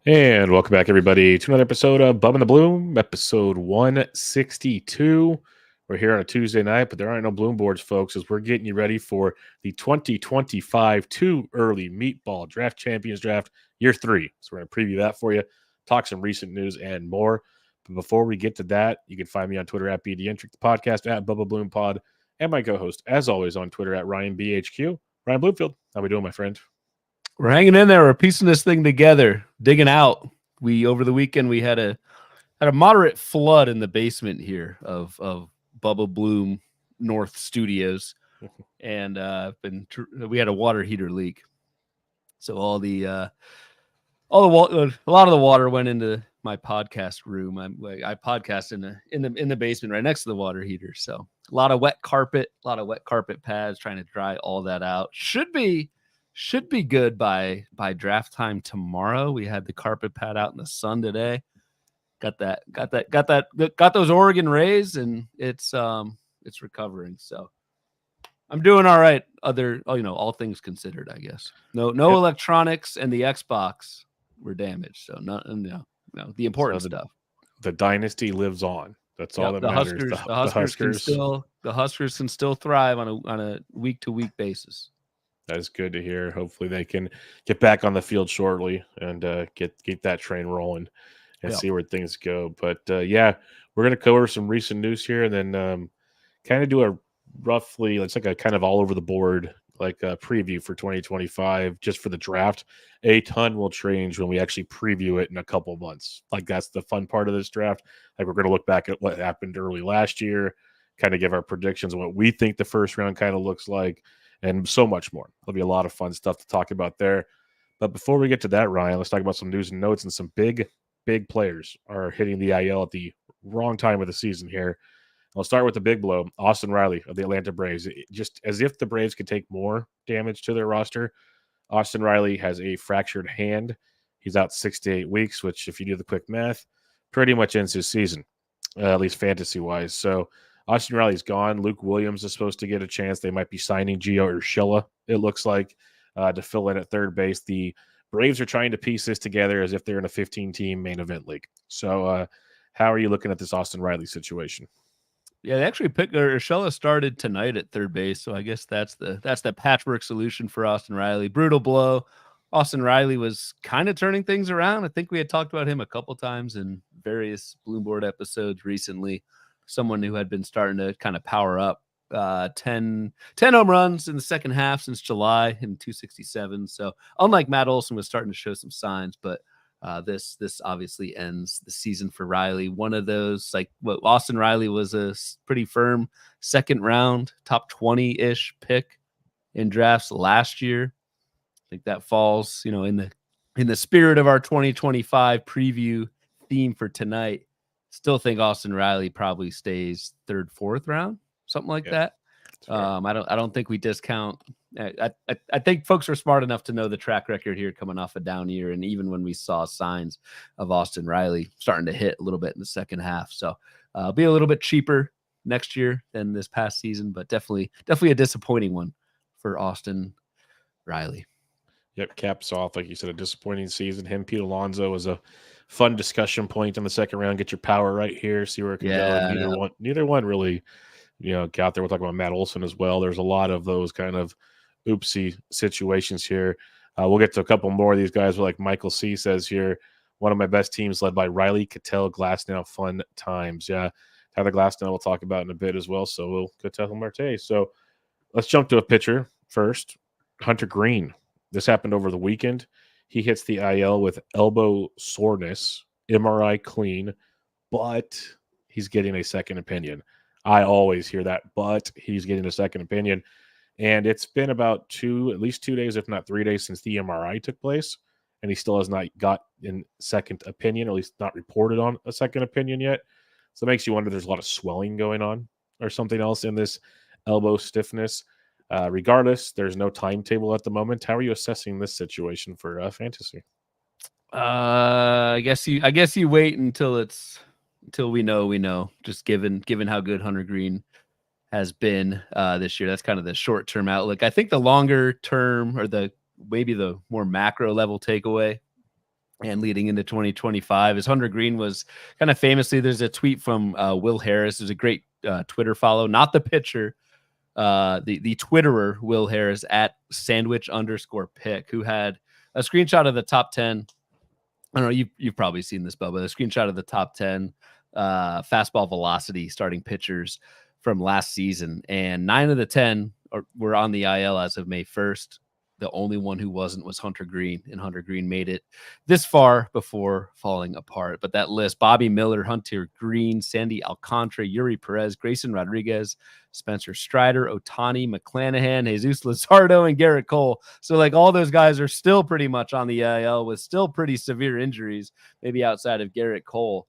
And welcome back, everybody, to another episode of Bub and the Bloom, episode 162. We're here on a Tuesday night, but there aren't no Bloom boards, folks, as we're getting you ready for the 2025 TOO Early Meatball Draft Champions Draft Year 3. So we're going to preview that for you, talk some recent news and more. But before we get to that, you can find me on Twitter at BDentric, the podcast at Bubba Bloom Pod, and my co-host, as always, on Twitter at RyanBHQ. Ryan Bloomfield, how we doing, my friend? We're hanging in there. We're piecing this thing together, digging out. Over the weekend we had a moderate flood in the basement here of Bubba Bloom North Studios, and we had a water heater leak. So a lot of the water went into my podcast room. I podcast in the basement right next to the water heater. So a lot of wet carpet pads, trying to dry all that out. Should be good by draft time tomorrow. We had the carpet pad out in the sun today. Got those Oregon Rays, and it's recovering. So I'm doing all right. All things considered, I guess. No electronics, and the Xbox were damaged. So no, the important stuff. The dynasty lives on. That's all that matters. The Huskers can still thrive on a week to week basis. That is good to hear. Hopefully they can get back on the field shortly and get that train rolling and see where things go. But we're going to cover some recent news here and then kind of do a roughly, it's like a kind of all over the board, like a preview for 2025 just for the draft. A ton will change when we actually preview it in a couple months. Like that's the fun part of this draft. Like we're going to look back at what happened early last year, kind of give our predictions on what we think the first round kind of looks like, and so much more. There'll be a lot of fun stuff to talk about there. But before we get to that, Ryan, let's talk about some news and notes. And some big players are hitting the IL at the wrong time of the season here. I'll start with the big blow. Austin Riley of the Atlanta Braves. Just as if the Braves could take more damage to their roster, Austin Riley has a fractured hand. He's out 6 to 8 weeks, which, if you do the quick math, pretty much ends his season, at least fantasy-wise. So Austin Riley's gone. Luke Williams is supposed to get a chance. They might be signing Gio Urshela, it looks like, to fill in at third base. The Braves are trying to piece this together as if they're in a 15-team main event league. So how are you looking at this Austin Riley situation? Yeah, they actually picked Urshela started tonight at third base, so I guess that's the patchwork solution for Austin Riley. Brutal blow. Austin Riley was kind of turning things around. I think we had talked about him a couple times in various Bloom Board episodes recently. Someone who had been starting to kind of power up, 10 home runs in the second half since July in 267. So unlike Matt Olson, was starting to show some signs, but this obviously ends the season for Riley. One of those, like what Austin Riley was a pretty firm second round, top 20-ish pick in drafts last year. I think that falls, in the spirit of our 2025 preview theme for tonight. Still think Austin Riley probably stays third, fourth round, something like that. I don't think we discount. I think folks are smart enough to know the track record here coming off a down year, and even when we saw signs of Austin Riley starting to hit a little bit in the second half, so be a little bit cheaper next year than this past season, but definitely a disappointing one for Austin Riley. Yep, caps off, like you said, a disappointing season. Him, Pete Alonso was a fun discussion point in the second round. Get your power right here, see where it can go. And neither one really, got there. We'll talk about Matt Olson as well. There's a lot of those kind of oopsie situations here. We'll get to a couple more of these guys. Like Michael C says here, one of my best teams led by Riley, Cattell, Glasnow, fun times. Yeah, Tyler Glasnow we'll talk about in a bit as well. So we'll go to Marte. So let's jump to a pitcher first. Hunter Greene. This happened over the weekend. He hits the IL with elbow soreness, MRI clean, but he's getting a second opinion. I always hear that, but he's getting a second opinion. And it's been about at least 2 days, if not 3 days, since the MRI took place. And he still has not got in second opinion, or at least not reported on a second opinion yet. So it makes you wonder there's a lot of swelling going on or something else in this elbow stiffness. Regardless, there's no timetable at the moment. How are you assessing this situation for fantasy? I guess you wait until we know. Just given how good Hunter Greene has been this year, that's kind of the short term outlook. I think the longer term, or maybe the more macro level takeaway and leading into 2025. As Hunter Greene was kind of famously, there's a tweet from Will Harris. There's a great Twitter follow, not the pitcher, the Twitterer Will Harris at @sandwich_pick, who had a screenshot of the top 10. I don't know, you've probably seen this, Bubba. A screenshot of the top 10 fastball velocity starting pitchers from last season, and 9 of the 10 were on the IL as of May 1st. The only one who wasn't was Hunter Greene, and Hunter Greene made it this far before falling apart. But that list: Bobby Miller, Hunter Greene, Sandy Alcantara, Yuri Perez, Grayson Rodriguez, Spencer Strider, Otani, McClanahan, Jesus Luzardo, and Garrett Cole. So like all those guys are still pretty much on the IL with still pretty severe injuries, maybe outside of Garrett Cole.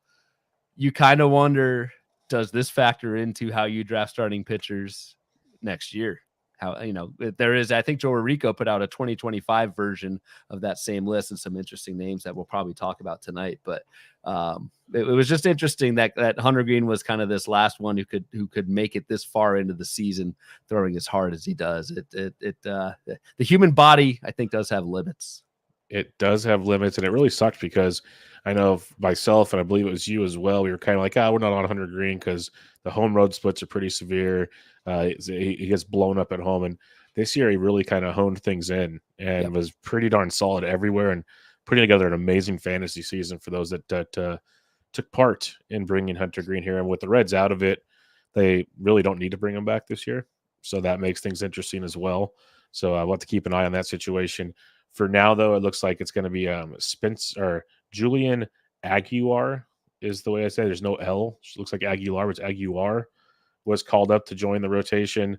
You kind of wonder, does this factor into how you draft starting pitchers next year? How, there is, I think Joe Rico put out a 2025 version of that same list and some interesting names that we'll probably talk about tonight. But it was just interesting that Hunter Greene was kind of this last one who could make it this far into the season, throwing as hard as he does. The human body, I think, does have limits. It does have limits, and it really sucked because I know myself, and I believe it was you as well. We were kind of like, we're not on Hunter Greene because the home road splits are pretty severe. He gets blown up at home, and this year he really kind of honed things in and was pretty darn solid everywhere and putting together an amazing fantasy season for those that took part in bringing Hunter Greene here. And with the Reds out of it, they really don't need to bring him back this year, so that makes things interesting as well. So we'll have to keep an eye on that situation. For now, though, it looks like it's going to be Julian Aguilar is the way I say it. There's no L. It looks like Aguilar, but it's Aguilar was called up to join the rotation.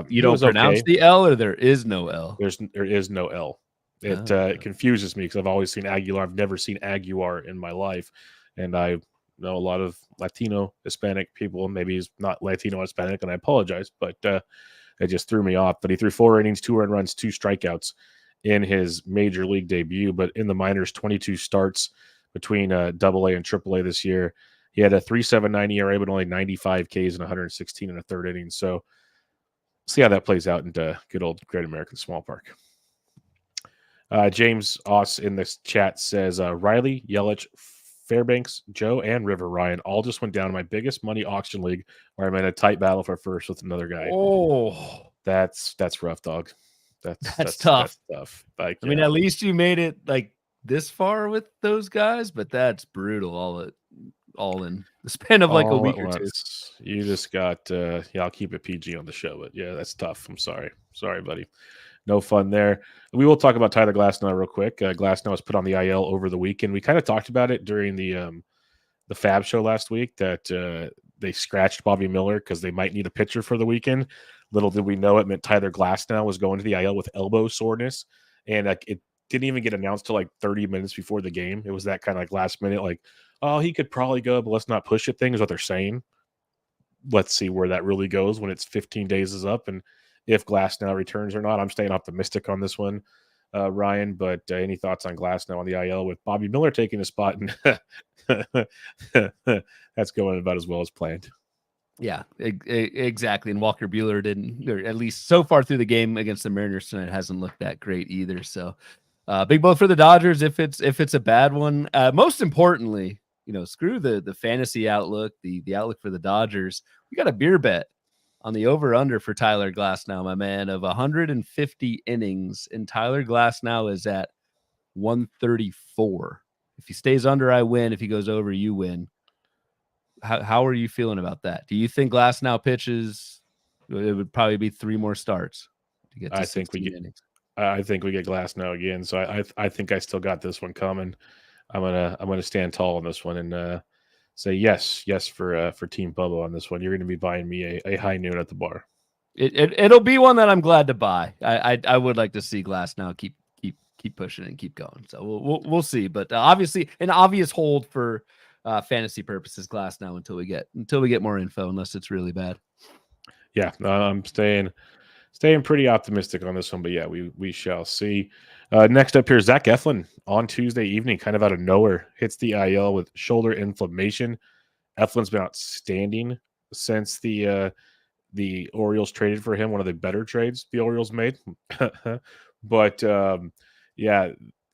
You don't pronounce the L, or there is no L? There is no L. It confuses me because I've always seen Aguilar. I've never seen Aguilar in my life. And I know a lot of Latino, Hispanic people. Maybe he's not Latino, Hispanic, and I apologize, but it just threw me off. But he threw 4 innings, 2 earned runs, 2 strikeouts in his major league debut. But in the minors, 22 starts between AA and AAA this year. He had a 3.79 ERA, but only 95 Ks and 116 in a third inning. So see how that plays out into good old Great American Small Park. James Oss in this chat says, Riley, Yelich, Fairbanks, Joe, and River Ryan all just went down in my biggest money auction league where I'm in a tight battle for first with another guy. Oh, that's rough, dog. That's tough. That's tough. Like, I mean, at least you made it like this far with those guys, but that's brutal. All in the span of like a week or two. You just got I'll keep it PG on the show, but yeah, that's tough. I'm sorry, buddy. No fun there. We will talk about Tyler Glasnow real quick. Glasnow was put on the IL over the weekend. We kind of talked about it during the Fab show last week that they scratched Bobby Miller because they might need a pitcher for the weekend. Little did we know it meant Tyler Glasnow was going to the IL with elbow soreness, and it didn't even get announced till like 30 minutes before the game. It was that kind of like last minute, like, oh, he could probably go, but let's not push it thing is what they're saying. Let's see where that really goes when it's 15 days is up and if Glasnow returns or not. I'm staying optimistic on this one, Ryan, but any thoughts on Glasnow on the IL with Bobby Miller taking a spot? And that's going about as well as planned. Yeah, exactly. And Walker Buehler didn't, or at least so far through the game against the Mariners tonight, hasn't looked that great either. So big blow for the Dodgers if it's a bad one. Most importantly, screw the fantasy outlook, the outlook for the Dodgers. We got a beer bet on the over-under for Tyler Glasnow, my man, of 150 innings, and Tyler Glasnow is at 134. If he stays under, I win. If he goes over, you win. How are you feeling about that? Do you think Glasnow pitches? It would probably be 3 more starts to get to 16 innings. I think we get Glasnow again. So I think I still got this one coming. I'm gonna stand tall on this one and say yes for Team Bubba on this one. You're gonna be buying me a high noon at the bar. It'll be one that I'm glad to buy. I would like to see Glasnow keep pushing and keep going. So we'll see. But obviously an obvious hold for fantasy purposes Glasnow until we get more info, unless it's really bad. Yeah, I'm staying pretty optimistic on this one, but yeah, we shall see. Next up here, Zach Eflin on Tuesday evening, kind of out of nowhere, hits the IL with shoulder inflammation. Eflin's been outstanding since the Orioles traded for him, one of the better trades the Orioles made. But yeah,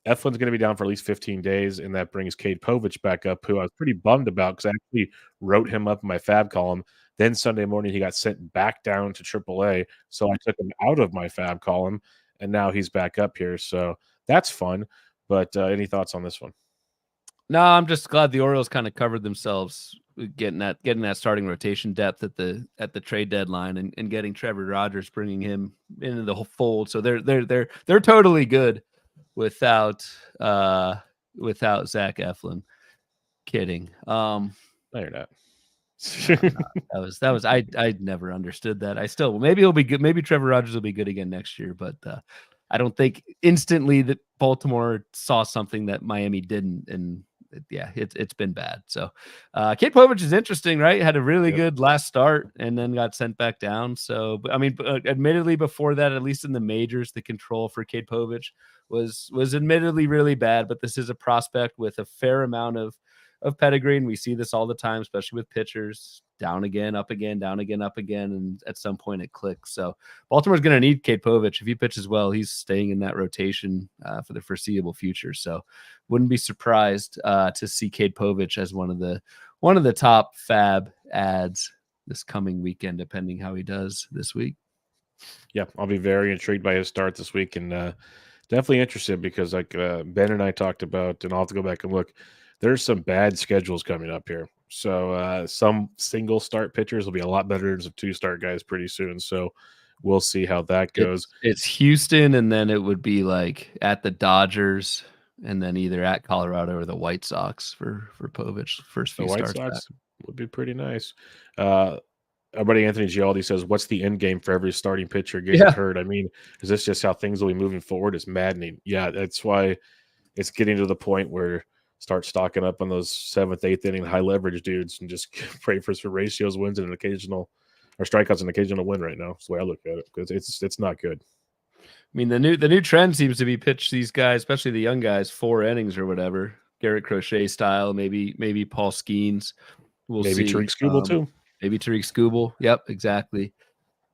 Eflin's going to be down for at least 15 days, and that brings Cade Povich back up, who I was pretty bummed about because I actually wrote him up in my fab column. Then Sunday morning, he got sent back down to AAA, so I took him out of my fab column, and now he's back up here. So that's fun. But any thoughts on this one? No, I'm just glad the Orioles kind of covered themselves getting that starting rotation depth at the trade deadline and getting Trevor Rogers, bringing him into the whole fold. So they're totally good without Zach Eflin. Kidding. No, you're not. That was I never understood that. I still maybe he'll be good. Maybe Trevor Rogers will be good again next year, but I don't think instantly that Baltimore saw something that Miami didn't, and it's been bad. So Cade Povich is interesting, right? Had a really good last start and then got sent back down. So I mean, admittedly before that, at least in the majors, the control for Cade Povich was admittedly really bad, but this is a prospect with a fair amount of pedigree, and we see this all the time, especially with pitchers. Down again, up again, down again, up again, and at some point it clicks. So Baltimore's going to need Cade Povich. If he pitches well, he's staying in that rotation for the foreseeable future. So wouldn't be surprised to see Cade Povich as one of the top fab ads this coming weekend, depending how he does this week. Yeah, I'll be very intrigued by his start this week, and definitely interested because like Ben and I talked about, and I'll have to go back and look. There's some bad schedules coming up here. So some single start pitchers will be a lot better than some 2-start guys pretty soon. So we'll see how that goes. It's Houston, and then it would be like at the Dodgers, and then either at Colorado or the White Sox for Povich first few starts. The White Sox would be pretty nice. Our buddy Anthony Gialdi says, "What's the end game for every starting pitcher getting hurt?" I mean, is this just how things will be moving forward? It's maddening. Yeah, that's why it's getting to the point where start stocking up on those 7th, 8th inning high leverage dudes and just pray for some ratios, wins, and an occasional or strikeouts, an occasional win right now. That's the way I look at it because it's not good. I mean, the new trend seems to be pitch these guys, especially the young guys, 4 innings or whatever, Garrett Crochet style, maybe Paul Skeens. We'll see. Maybe Tariq Skubal too. Maybe Tariq Skubal. Yep, exactly.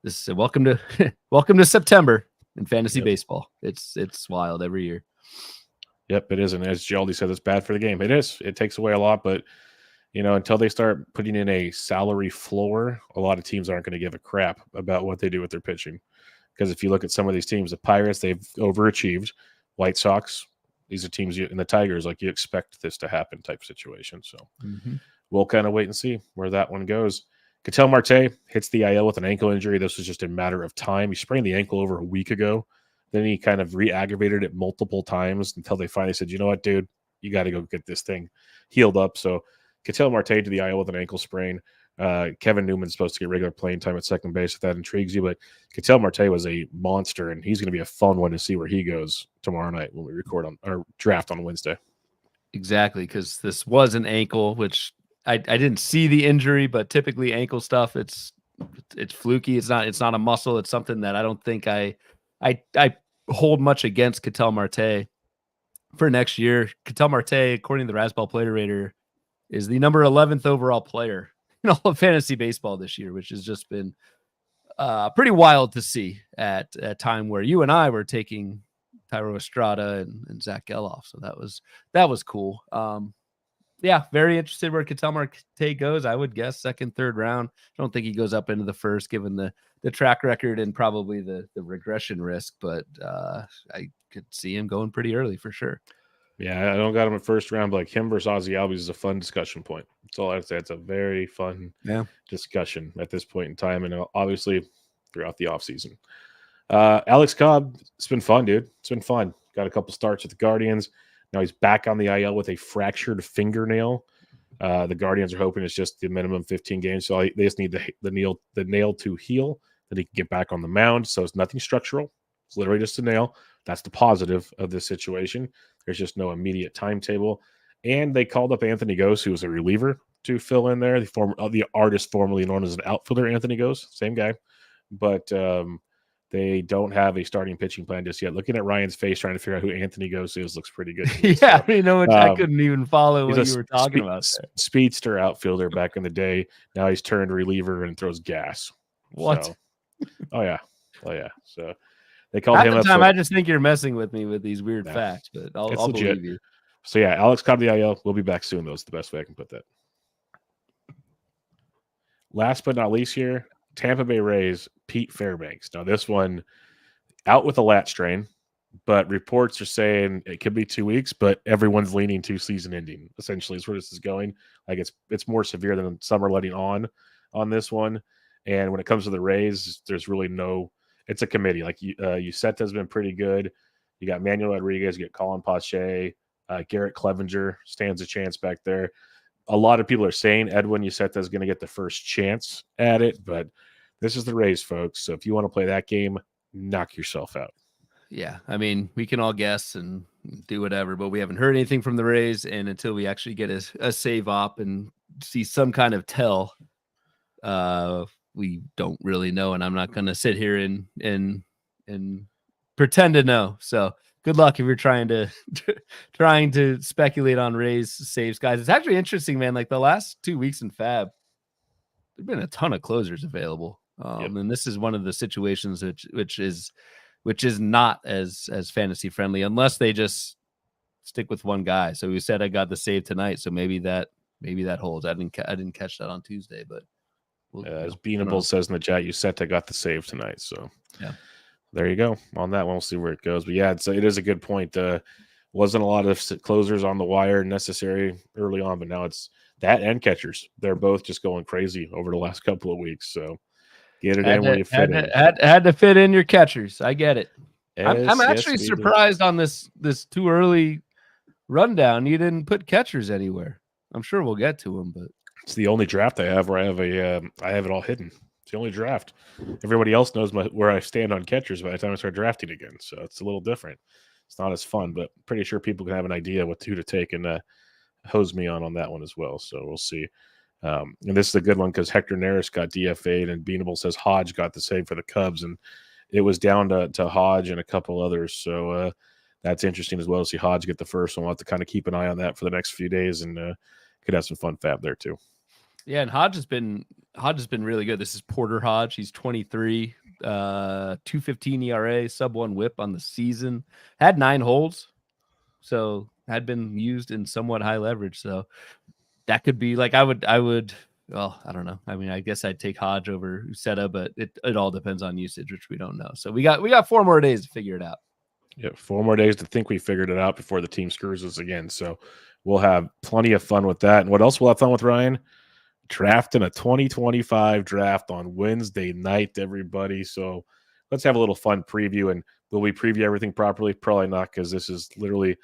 This is welcome to September in fantasy baseball. It's wild every year. Yep, it is. And as Gialdi said, it's bad for the game. It is. It takes away a lot, but until they start putting in a salary floor, a lot of teams aren't going to give a crap about what they do with their pitching. Because if you look at some of these teams, the Pirates, they've overachieved. White Sox, these are teams, and the Tigers, like you expect this to happen type situation. So we'll kind of wait and see where that one goes. Ketel Marte hits the IL with an ankle injury. This was just a matter of time. He sprained the ankle over a week ago. Then he kind of re-aggravated it multiple times until they finally said, you know what, dude, you got to go get this thing healed up. So Ketel Marte to the IL with an ankle sprain. Kevin Newman's supposed to get regular playing time at second base if that intrigues you. But Ketel Marte was a monster, and he's going to be a fun one to see where he goes tomorrow night when we record on our draft on Wednesday. Exactly, because this was an ankle, which I didn't see the injury, but typically ankle stuff, it's fluky. It's not a muscle. It's something that I don't think I hold much against Ketel Marte for next year. Ketel Marte, according to the Razzball Player Rater, is the number 11th overall player in all of fantasy baseball this year, which has just been pretty wild to see at a time where you and I were taking Thairo Estrada and Zach Geloff. So that was cool. Yeah, very interested where Ketel Marte goes. I would guess second, third round. I don't think he goes up into the first, given the track record and probably the regression risk. But I could see him going pretty early for sure. Yeah, I don't got him at first round, but like him versus Ozzy Albies is a fun discussion point. That's all I'd say. It's a very fun discussion at this point in time, and obviously throughout the offseason. Alex Cobb, it's been fun, dude. It's been fun. Got a couple starts with the Guardians. Now he's back on the IL with a fractured fingernail. The Guardians are hoping it's just the minimum 15 games, so they just need the nail to heal, that he can get back on the mound. So it's nothing structural. It's literally just a nail. That's the positive of this situation. There's just no immediate timetable. And they called up Anthony Gose, who was a reliever, to fill in there. The artist formerly known as an outfielder, Anthony Gose, same guy. But they don't have a starting pitching plan just yet. Looking at Ryan's face, trying to figure out who Anthony Gose is, looks pretty good. Yeah, I couldn't even follow what you were talking about. Speedster outfielder back in the day. Now he's turned reliever and throws gas. What? So, oh yeah. So They called Half him the up. time, So I just think you're messing with me with these weird facts, but I'll believe you. So yeah, Alex Cobb the IL. We'll be back soon. Though is the best way I can put that. Last but not least here, Tampa Bay Rays, Pete Fairbanks. Now this one out with a lat strain, but reports are saying it could be 2 weeks, but everyone's leaning to season ending. Essentially, is where this is going. Like it's more severe than some are letting on this one. And when it comes to the Rays, there's really no. It's a committee. Like Uceta has been pretty good. You got Manuel Rodriguez, you got Colin Pache, Garrett Clevenger stands a chance back there. A lot of people are saying Edwin Uceta is going to get the first chance at it, but this is the Rays, folks. So if you want to play that game, knock yourself out. Yeah, I mean, we can all guess and do whatever, but we haven't heard anything from the Rays, and until we actually get a save op and see some kind of tell, we don't really know. And I'm not going to sit here and pretend to know. So good luck if you're trying to speculate on Rays saves, guys. It's actually interesting, man. Like the last 2 weeks in Fab, there've been a ton of closers available, and this is one of the situations which is not as fantasy friendly unless they just stick with one guy. So we said I got the save tonight, so maybe that holds. I didn't catch that on Tuesday, but as Beanable says in the chat, Uceta got the save tonight. So yeah. There you go. On that one, we'll see where it goes. But yeah, it is a good point. Wasn't a lot of closers on the wire necessary early on, but now it's that and catchers. They're both just going crazy over the last couple of weeks. So get it in where you fit in. Had to fit in your catchers. I get it. I'm actually surprised on this too early rundown. You didn't put catchers anywhere. I'm sure we'll get to them, but it's the only draft I have where I have it all hidden. It's the only draft. Everybody else knows where I stand on catchers by the time I start drafting again. So it's a little different. It's not as fun, but pretty sure people can have an idea what who to take and hose me on that one as well. So we'll see. And this is a good one because Hector Neris got DFA'd and Beanable says Hodge got the save for the Cubs. And it was down to Hodge and a couple others. So that's interesting as well to see Hodge get the first one. We'll have to kind of keep an eye on that for the next few days and could have some fun fab there too. Yeah, and Hodge has been really good. This is Porter Hodge. He's 23, 2.15 ERA, sub-1 WHIP on the season. Had 9 holds, so had been used in somewhat high leverage. So that could be like I would. Well, I don't know. I mean, I guess I'd take Hodge over Uceta, but it all depends on usage, which we don't know. So we got 4 more days to figure it out. Yeah, 4 more days to think we figured it out before the team screws us again. So we'll have plenty of fun with that. And what else we'll have fun with, Ryan? Drafting a 2025 draft on Wednesday night, everybody. So let's have a little fun preview. And will we preview everything properly? Probably not, because this is literally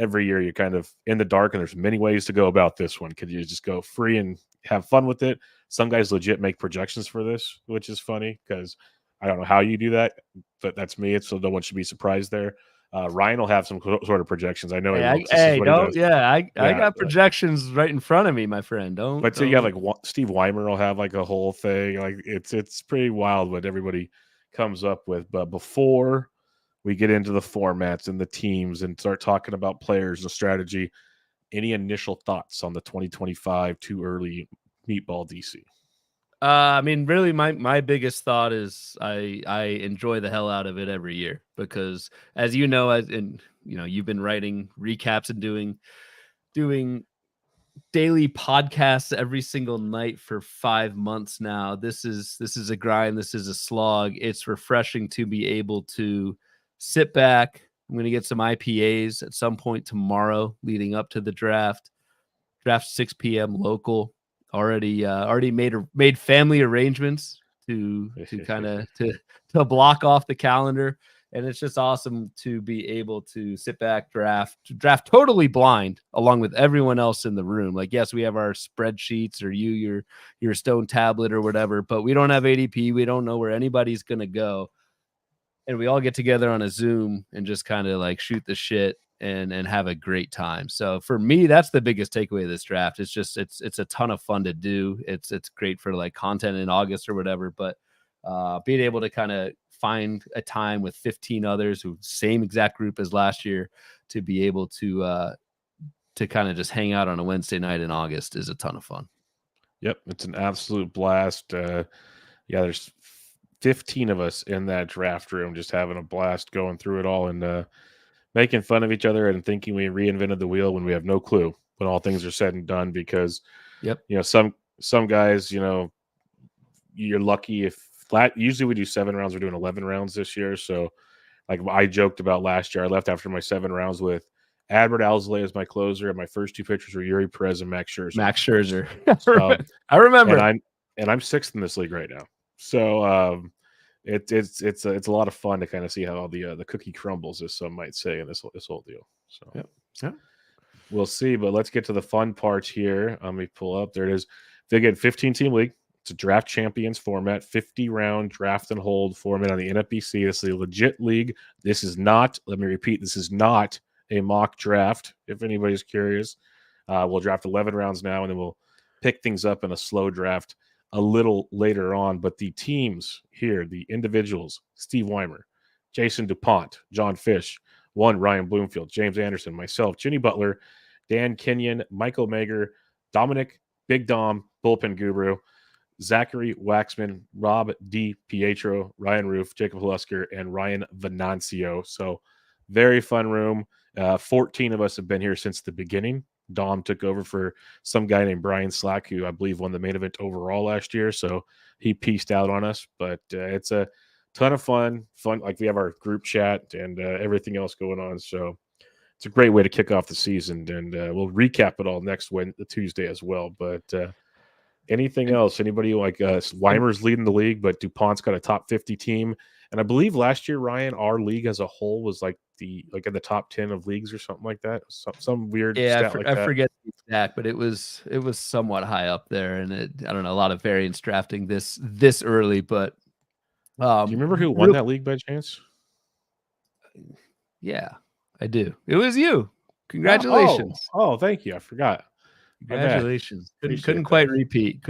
every year you're kind of in the dark, and there's many ways to go about this one. Could you just go free and have fun with it? Some guys legit make projections for this, which is funny because I don't know how you do that, but that's me. So no one should be surprised there. Ryan will have some sort of projections. I know. I got projections right in front of me, my friend. But you have like Steve Weimer will have like a whole thing. Like it's pretty wild what everybody comes up with. But before we get into the formats and the teams and start talking about players and strategy, any initial thoughts on the 2025 TOO Early Meatball DC? I mean, really, my biggest thought is I enjoy the hell out of it every year because, as you know, you've been writing recaps and doing daily podcasts every single night for 5 months now. This is a grind. This is a slog. It's refreshing to be able to sit back. I'm going to get some IPAs at some point tomorrow leading up to the draft. Draft 6 p.m. local. Already made family arrangements to kind of to block off the calendar, and it's just awesome to be able to sit back, draft totally blind along with everyone else in the room. Like, yes, we have our spreadsheets or your stone tablet or whatever, but we don't have ADP. We don't know where anybody's gonna go, and we all get together on a Zoom and just kind of like shoot the shit and have a great time. So for me, that's the biggest takeaway of this draft. It's just it's a ton of fun to do. It's great for like content in August or whatever, but being able to kind of find a time with 15 others who same exact group as last year to be able to kind of just hang out on a Wednesday night in August is a ton of fun. Yep, it's an absolute blast. There's 15 of us in that draft room, just having a blast going through it all and making fun of each other and thinking we reinvented the wheel when we have no clue when all things are said and done. Because some guys, you're lucky if usually we do 7 rounds. We're doing 11 rounds this year. So like I joked about last year, I left after my 7 rounds with Adbert Alzolay as my closer, and my first 2 pitchers were Yuri Perez and Max Scherzer. So, I remember. And I'm 6th in this league right now. So it's a lot of fun to kind of see how all the cookie crumbles, as some might say, in this whole deal. So we'll see. But let's get to the fun parts here. Let me pull up. There it is. They get 15-team league. It's a draft champions format, 50-round draft and hold format on the NFBC. This is a legit league. This is not, let me repeat, this is not a mock draft, if anybody's curious. We'll draft 11 rounds now, and then we'll pick things up in a slow draft a little later on. But the teams here, the individuals, Steve Weimer, Jason DuPont, John Fish, Ryan Bloomfield, James Anderson, myself, Ginny Butler, Dan Kenyon, Michael Mager, Dominic, Big Dom, Bullpen Guru, Zachary Waxman, Rob D. Pietro, Ryan Roof, Jacob Hlusker, and Ryan Venancio. So very fun room. 14 of us have been here since the beginning. Dom took over for some guy named Brian Slack, who I believe won the main event overall last year. So he pieced out on us, but it's a ton of fun. Like we have our group chat and everything else going on. So it's a great way to kick off the season, and we'll recap it all next Tuesday as well. But anything else? Anybody like Weimer's leading the league, but DuPont's got a top 50 team. And I believe last year, Ryan, our league as a whole was like in the top 10 of leagues or something like that. Some weird stat like that. I forget the exact, but it was somewhat high up there, and I don't know, a lot of variance drafting this early. But do you remember who won that league by chance? Yeah, I do. It was you. Congratulations! Oh, thank you. I forgot. Congratulations. Couldn't quite repeat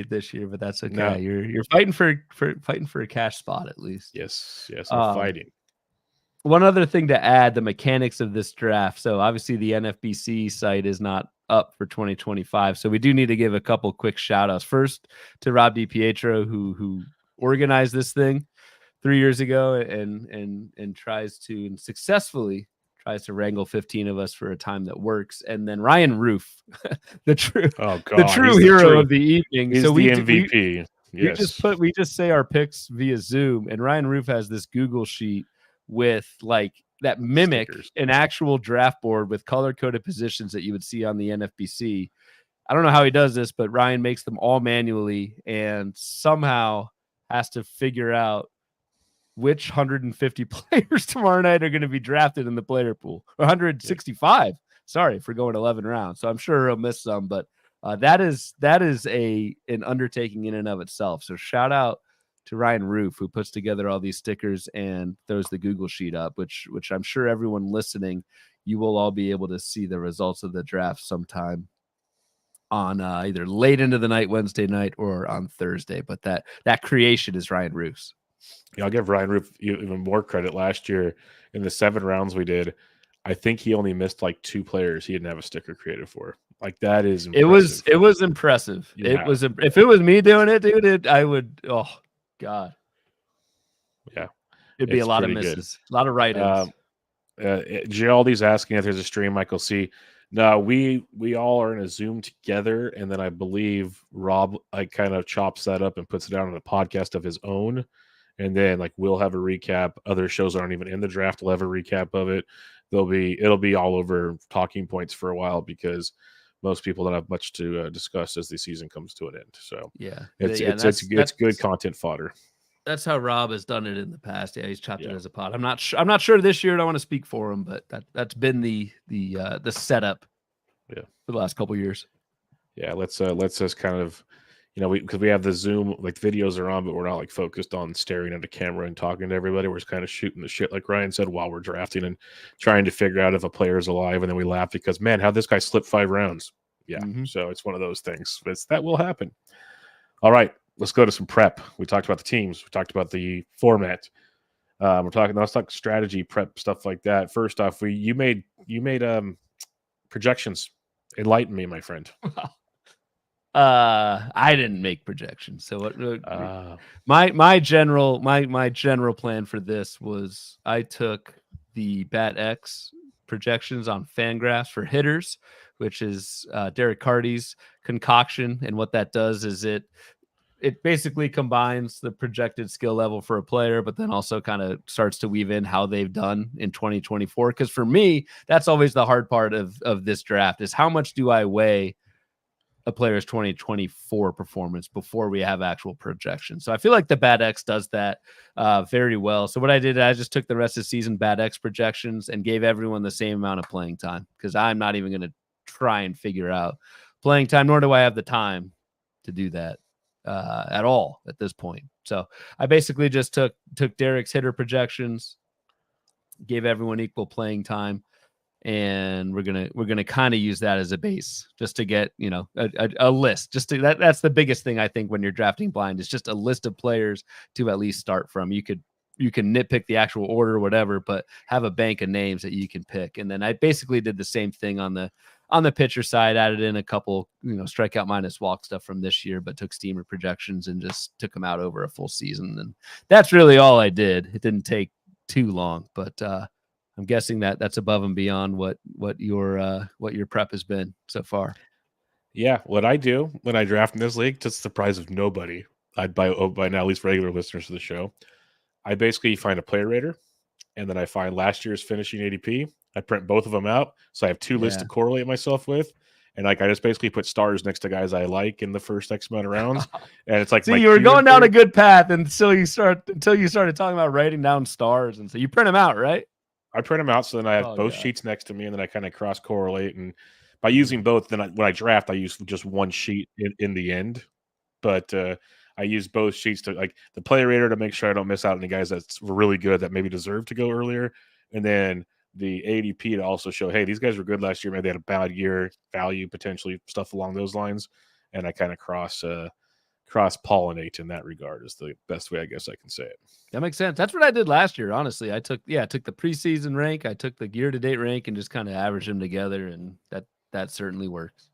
this year, but that's okay. No. You're fighting for a cash spot at least. Yes, I'm fighting. One other thing to add, the mechanics of this draft. So obviously the NFBC site is not up for 2025. So we do need to give a couple quick shout outs. First to Rob DiPietro, who organized this thing 3 years ago and tries to successfully wrangle 15 of us for a time that works. And then Ryan Roof, the true hero of the evening. He's the MVP. We just say our picks via Zoom, and Ryan Roof has this Google sheet with like that mimic an actual draft board with color-coded positions that you would see on the NFBC. I don't know how he does this, but Ryan makes them all manually and somehow has to figure out which 150 players tomorrow night are going to be drafted in the player pool. 165. Sorry for going 11 rounds. So I'm sure he'll miss some, but that is an undertaking in and of itself. So shout out to Ryan Roof, who puts together all these stickers and throws the Google sheet up, which I'm sure everyone listening, you will all be able to see the results of the draft sometime on either late into the night, Wednesday night, or on Thursday. But that creation is Ryan Roof's. Yeah, I'll give Ryan Roof even more credit. Last year in the 7 rounds we did, I think he only missed like 2 players he didn't have a sticker created for. Like that is impressive. It was impressive. Yeah. If it was me doing it, dude, I would. Oh God. Yeah, it'd be a lot of misses, a lot of write-ins. Gialdi's asking if there's a stream. Michael C. No, we all are in a Zoom together, and then I believe Rob kind of chops that up and puts it out on a podcast of his own. And then we'll have a recap. Other shows aren't even in the draft. We'll have a recap of it. It'll be all over talking points for a while because most people don't have much to discuss as the season comes to an end. So it's good content fodder. That's how Rob has done it in the past. Yeah, he's chopped it as a pod. I'm not sure this year. I don't want to speak for him, but that's been the setup. Yeah, for the last couple of years. Yeah, let's just kind of. Because we have the Zoom, videos are on, but we're not focused on staring at a camera and talking to everybody. We're just kind of shooting the shit, like Ryan said, while we're drafting and trying to figure out if a player is alive. And then we laugh because, man, how'd this guy slip 5 rounds? Yeah. Mm-hmm. So it's one of those things. That will happen. All right, let's go to some prep. We talked about the teams. We talked about the format. Let's talk strategy, prep, stuff like that. First off, you made projections. Enlighten me, my friend. I didn't make projections. So what my general plan for this was I took the BATX projections on Fangraphs for hitters, which is Derek Carty's concoction, and what that does is it basically combines the projected skill level for a player, but then also kind of starts to weave in how they've done in 2024. Because for me, that's always the hard part of this draft is how much do I weigh a player's 2024 performance before we have actual projections. So I feel like the BATX does that very well. So what I did, I just took the rest of the season BATX projections and gave everyone the same amount of playing time, because I'm not even going to try and figure out playing time, nor do I have the time to do that at all at this point. So I basically just took Derek's hitter projections, gave everyone equal playing time, and we're gonna kind of use that as a base just to get a list. Just to that's the biggest thing I think when you're drafting blind is just a list of players to at least start from. You can nitpick the actual order or whatever, but have a bank of names that you can pick. And then I basically did the same thing on the pitcher side, added in a couple strikeout minus walk stuff from this year, but took steamer projections and just took them out over a full season. And that's really all I did. It didn't take too long, but I'm guessing that's above and beyond what your prep has been so far. Yeah, what I do when I draft in this league, to the surprise of nobody, by now at least regular listeners to the show, I basically find a player rater, and then I find last year's finishing ADP. I print both of them out, so I have two lists to correlate myself with. And I just basically put stars next to guys I like in the first X amount of rounds. And it's like, see, you were going down a good path until you started talking about writing down stars, and so you print them out, right? I print them out, so then I have both sheets next to me, and then I kind of cross correlate. And by using both, then when I draft, I use just one sheet in the end. But I use both sheets to like the player rater to make sure I don't miss out on the guys that's really good that maybe deserve to go earlier, and then the ADP to also show, hey, these guys were good last year, maybe they had a bad year, value potentially, stuff along those lines. And I kind of cross pollinate in that regard is the best way I guess I can say it. That makes sense. That's what I did last year. Honestly, I took the preseason rank, I took the year-to-date rank, and just kind of averaged them together, and that certainly works.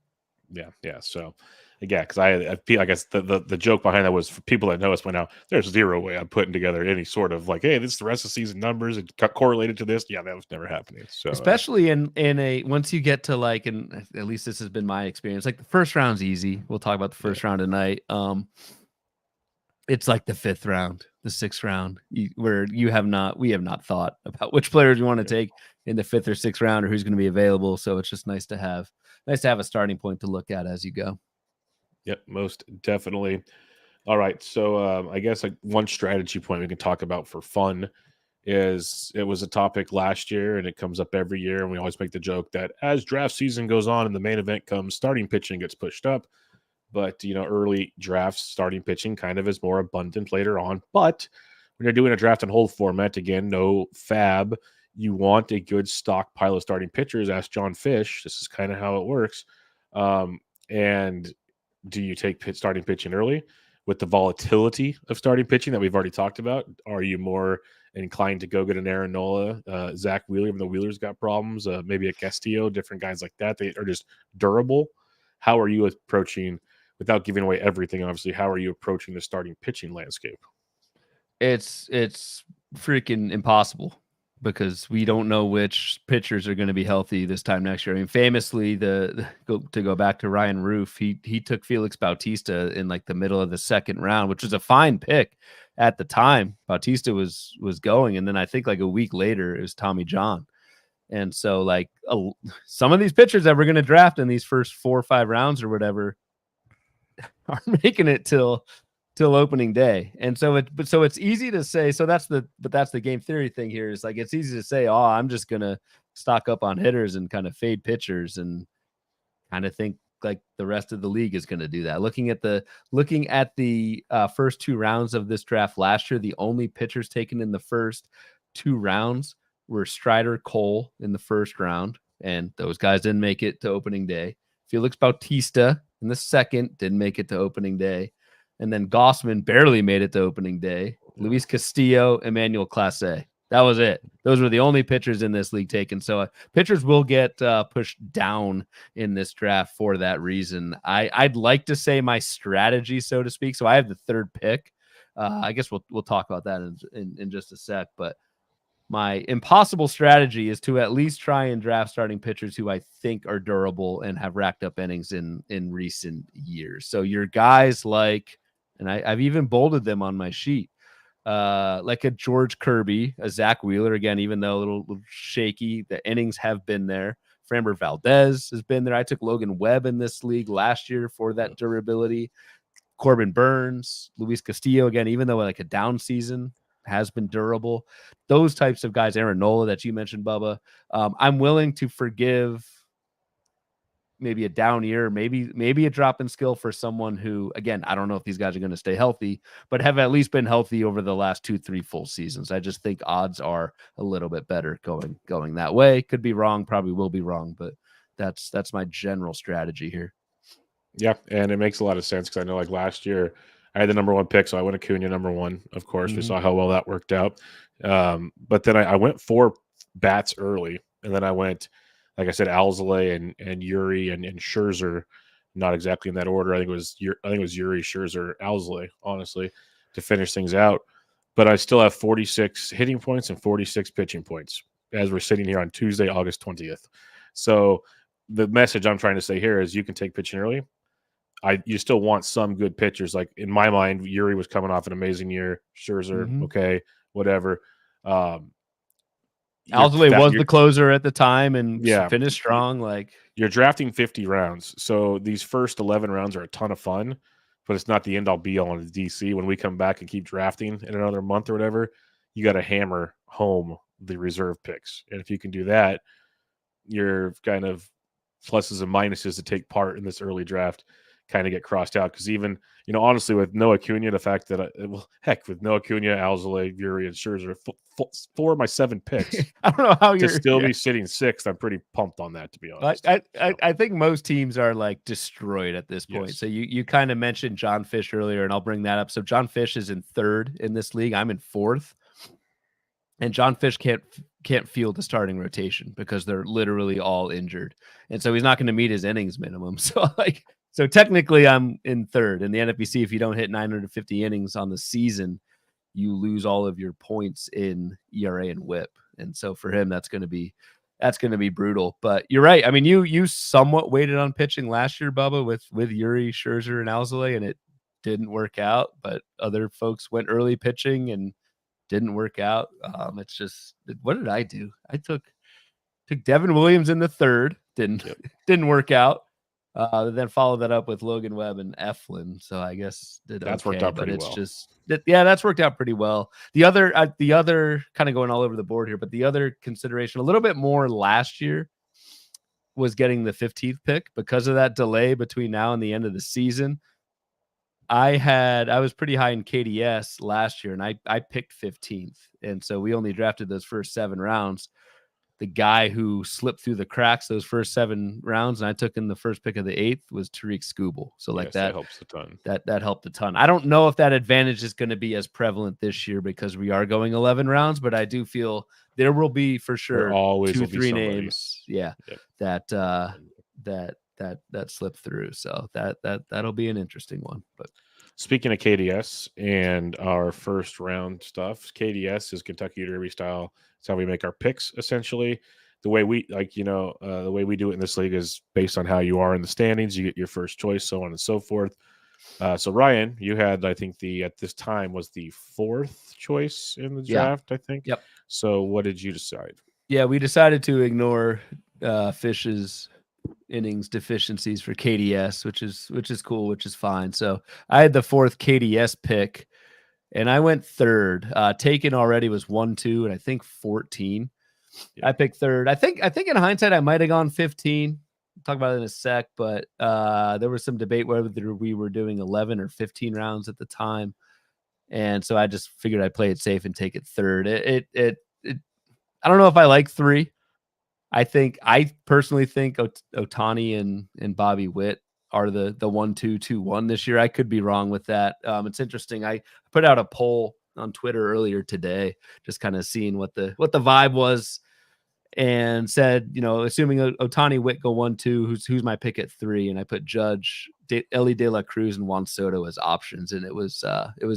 Yeah. So yeah, because I guess the joke behind that was for people that know us by now, there's zero way I'm putting together any sort of like, hey, this is the rest of the season numbers and correlated to this. Yeah, that was never happening. So especially in a once you get to like, and at least this has been my experience, like the first round's easy. We'll talk about the first round tonight. It's like the fifth round, the sixth round, where we have not thought about which players we want to take in the fifth or sixth round or who's going to be available. So it's just nice to have a starting point to look at as you go. Yep, most definitely. All right, so I guess like one strategy point we can talk about for fun is it was a topic last year and it comes up every year, and we always make the joke that as draft season goes on and the main event comes, starting pitching gets pushed up. But, early drafts, starting pitching kind of is more abundant later on. But when you're doing a draft and hold format, again, no fab, you want a good stockpile of starting pitchers. Ask John Fish. This is kind of how it works. And do you take starting pitching early with the volatility of starting pitching that we've already talked about? Are you more inclined to go get an Aaron Nola, Zach Wheeler, even though Wheeler's got problems, maybe a Castillo, different guys like that? They are just durable. How are you approaching, without giving away everything, obviously, how are you approaching the starting pitching landscape? It's freaking impossible because we don't know which pitchers are going to be healthy this time next year. I mean, famously, to go back to Ryan Roof, he took Felix Bautista in like the middle of the second round, which was a fine pick at the time. Bautista was going, and then I think like a week later it was Tommy John. And so like some of these pitchers that we're going to draft in these first 4 or 5 rounds or whatever are making it till opening day. And so it's easy to say, that's the game theory thing here is like, it's easy to say, oh, I'm just going to stock up on hitters and kind of fade pitchers and kind of think like the rest of the league is going to do that. Looking at the first 2 rounds of this draft last year, the only pitchers taken in the first 2 rounds were Strider, Cole in the first round, and those guys didn't make it to opening day. Felix Bautista in the second didn't make it to opening day. And then Gossman barely made it to opening day. Luis Castillo, Emmanuel Clase. That was it. Those were the only pitchers in this league taken. So pitchers will get pushed down in this draft for that reason. I'd like to say my strategy, so to speak. So I have the third pick. I guess we'll talk about that in just a sec. But my impossible strategy is to at least try and draft starting pitchers who I think are durable and have racked up innings in recent years. So your guys like, and I've even bolded them on my sheet, like a George Kirby, a Zach Wheeler, again, even though a little shaky, the innings have been there. Framber Valdez has been there. I took Logan Webb in this league last year for that durability. Corbin Burns, Luis Castillo, again, even though like a down season, has been durable. Those types of guys, Aaron Nola that you mentioned, Bubba, I'm willing to forgive maybe a down year, maybe a drop in skill for someone who, again, I don't know if these guys are going to stay healthy, but have at least been healthy over the last 2-3 full seasons. I just think odds are a little bit better going that way. Could be wrong, probably will be wrong, but that's my general strategy here. Yeah, and it makes a lot of sense because I know like last year I had the number 1 pick, so I went Acuna number 1. Of course, we saw how well that worked out. But then I went 4 bats early, and then I went, like I said, Alzolay and Yuri and Scherzer, not exactly in that order. I think it was Yuri, Scherzer, Alzolay, honestly, to finish things out. But I still have 46 hitting points and 46 pitching points as we're sitting here on Tuesday, August 20th. So the message I'm trying to say here is you can take pitching early. You still want some good pitchers. Like in my mind, Yuri was coming off an amazing year. Scherzer, okay, whatever. Alzolay was the closer at the time and finished strong. Like you're drafting 50 rounds, so these first 11 rounds are a ton of fun, but it's not the end all be all in the DC. When we come back and keep drafting in another month or whatever, you got to hammer home the reserve picks, and if you can do that, you're kind of pluses and minuses to take part in this early draft kind of get crossed out because even, honestly, with no Acuna, the fact that with no Acuna, Alzolay, Yuri, and Scherzer, 4 of my 7 picks, I don't know how you're still be sitting 6th. I'm pretty pumped on that, to be honest. I think most teams are like destroyed at this point. Yes. So you kind of mentioned John Fish earlier, and I'll bring that up. So John Fish is in 3rd in this league. I'm in 4th, and John Fish can't field the starting rotation because they're literally all injured, and so he's not going to meet his innings minimum. So technically I'm in 3rd in the NFBC. If you don't hit 950 innings on the season, you lose all of your points in ERA and WHIP. And so for him, that's going to be brutal. But you're right. I mean, you somewhat waited on pitching last year, Bubba, with Yuri, Scherzer, and Alzolay, and it didn't work out. But other folks went early pitching and didn't work out. It's just, what did I do? I took Devin Williams in the 3rd. Didn't work out. Then follow that up with Logan Webb and Eflin. So I guess that's worked out pretty well. That's worked out pretty well. The other kind of going all over the board here, but the other consideration a little bit more last year was getting the 15th pick because of that delay between now and the end of the season. I was pretty high in KDS last year, and I picked 15th, and so we only drafted those first 7 rounds. The guy who slipped through the cracks those first 7 rounds, and I took in the first pick of the 8th, was Tariq Skubal. So that helps a ton. That helped a ton. I don't know if that advantage is going to be as prevalent this year because we are going 11 rounds, but I do feel there will be for sure 2-3 names, that slip through. So that'll be an interesting one. But speaking of KDS and our first round stuff, KDS is Kentucky Derby style. It's how we make our picks, essentially. The way we the way we do it in this league is based on how you are in the standings. You get your first choice, so on and so forth. So Ryan, you had, I think at this time was the 4th choice in the draft, I think. Yep. So what did you decide? Yeah, we decided to ignore Fish's innings deficiencies for KDS, which is cool, which is fine. So I had the 4th KDS pick, and I went 3rd. Taken already was 1, 2, and I think 14. Yeah. I picked 3rd. I think in hindsight I might have gone 15. We'll talk about it in a sec, but there was some debate whether we were doing 11 or 15 rounds at the time, and so I just figured I'd play it safe and take it 3rd. It I don't know if I like 3. I personally think Ohtani and Bobby Witt are the 1-2-2-1 this year. I could be wrong with that. It's interesting. I put out a poll on Twitter earlier today, just kind of seeing what the vibe was, and said, assuming Ohtani, Witt go 1-2, who's my pick at 3, and I put Judge, Elly De La Cruz, and Juan Soto as options, and it was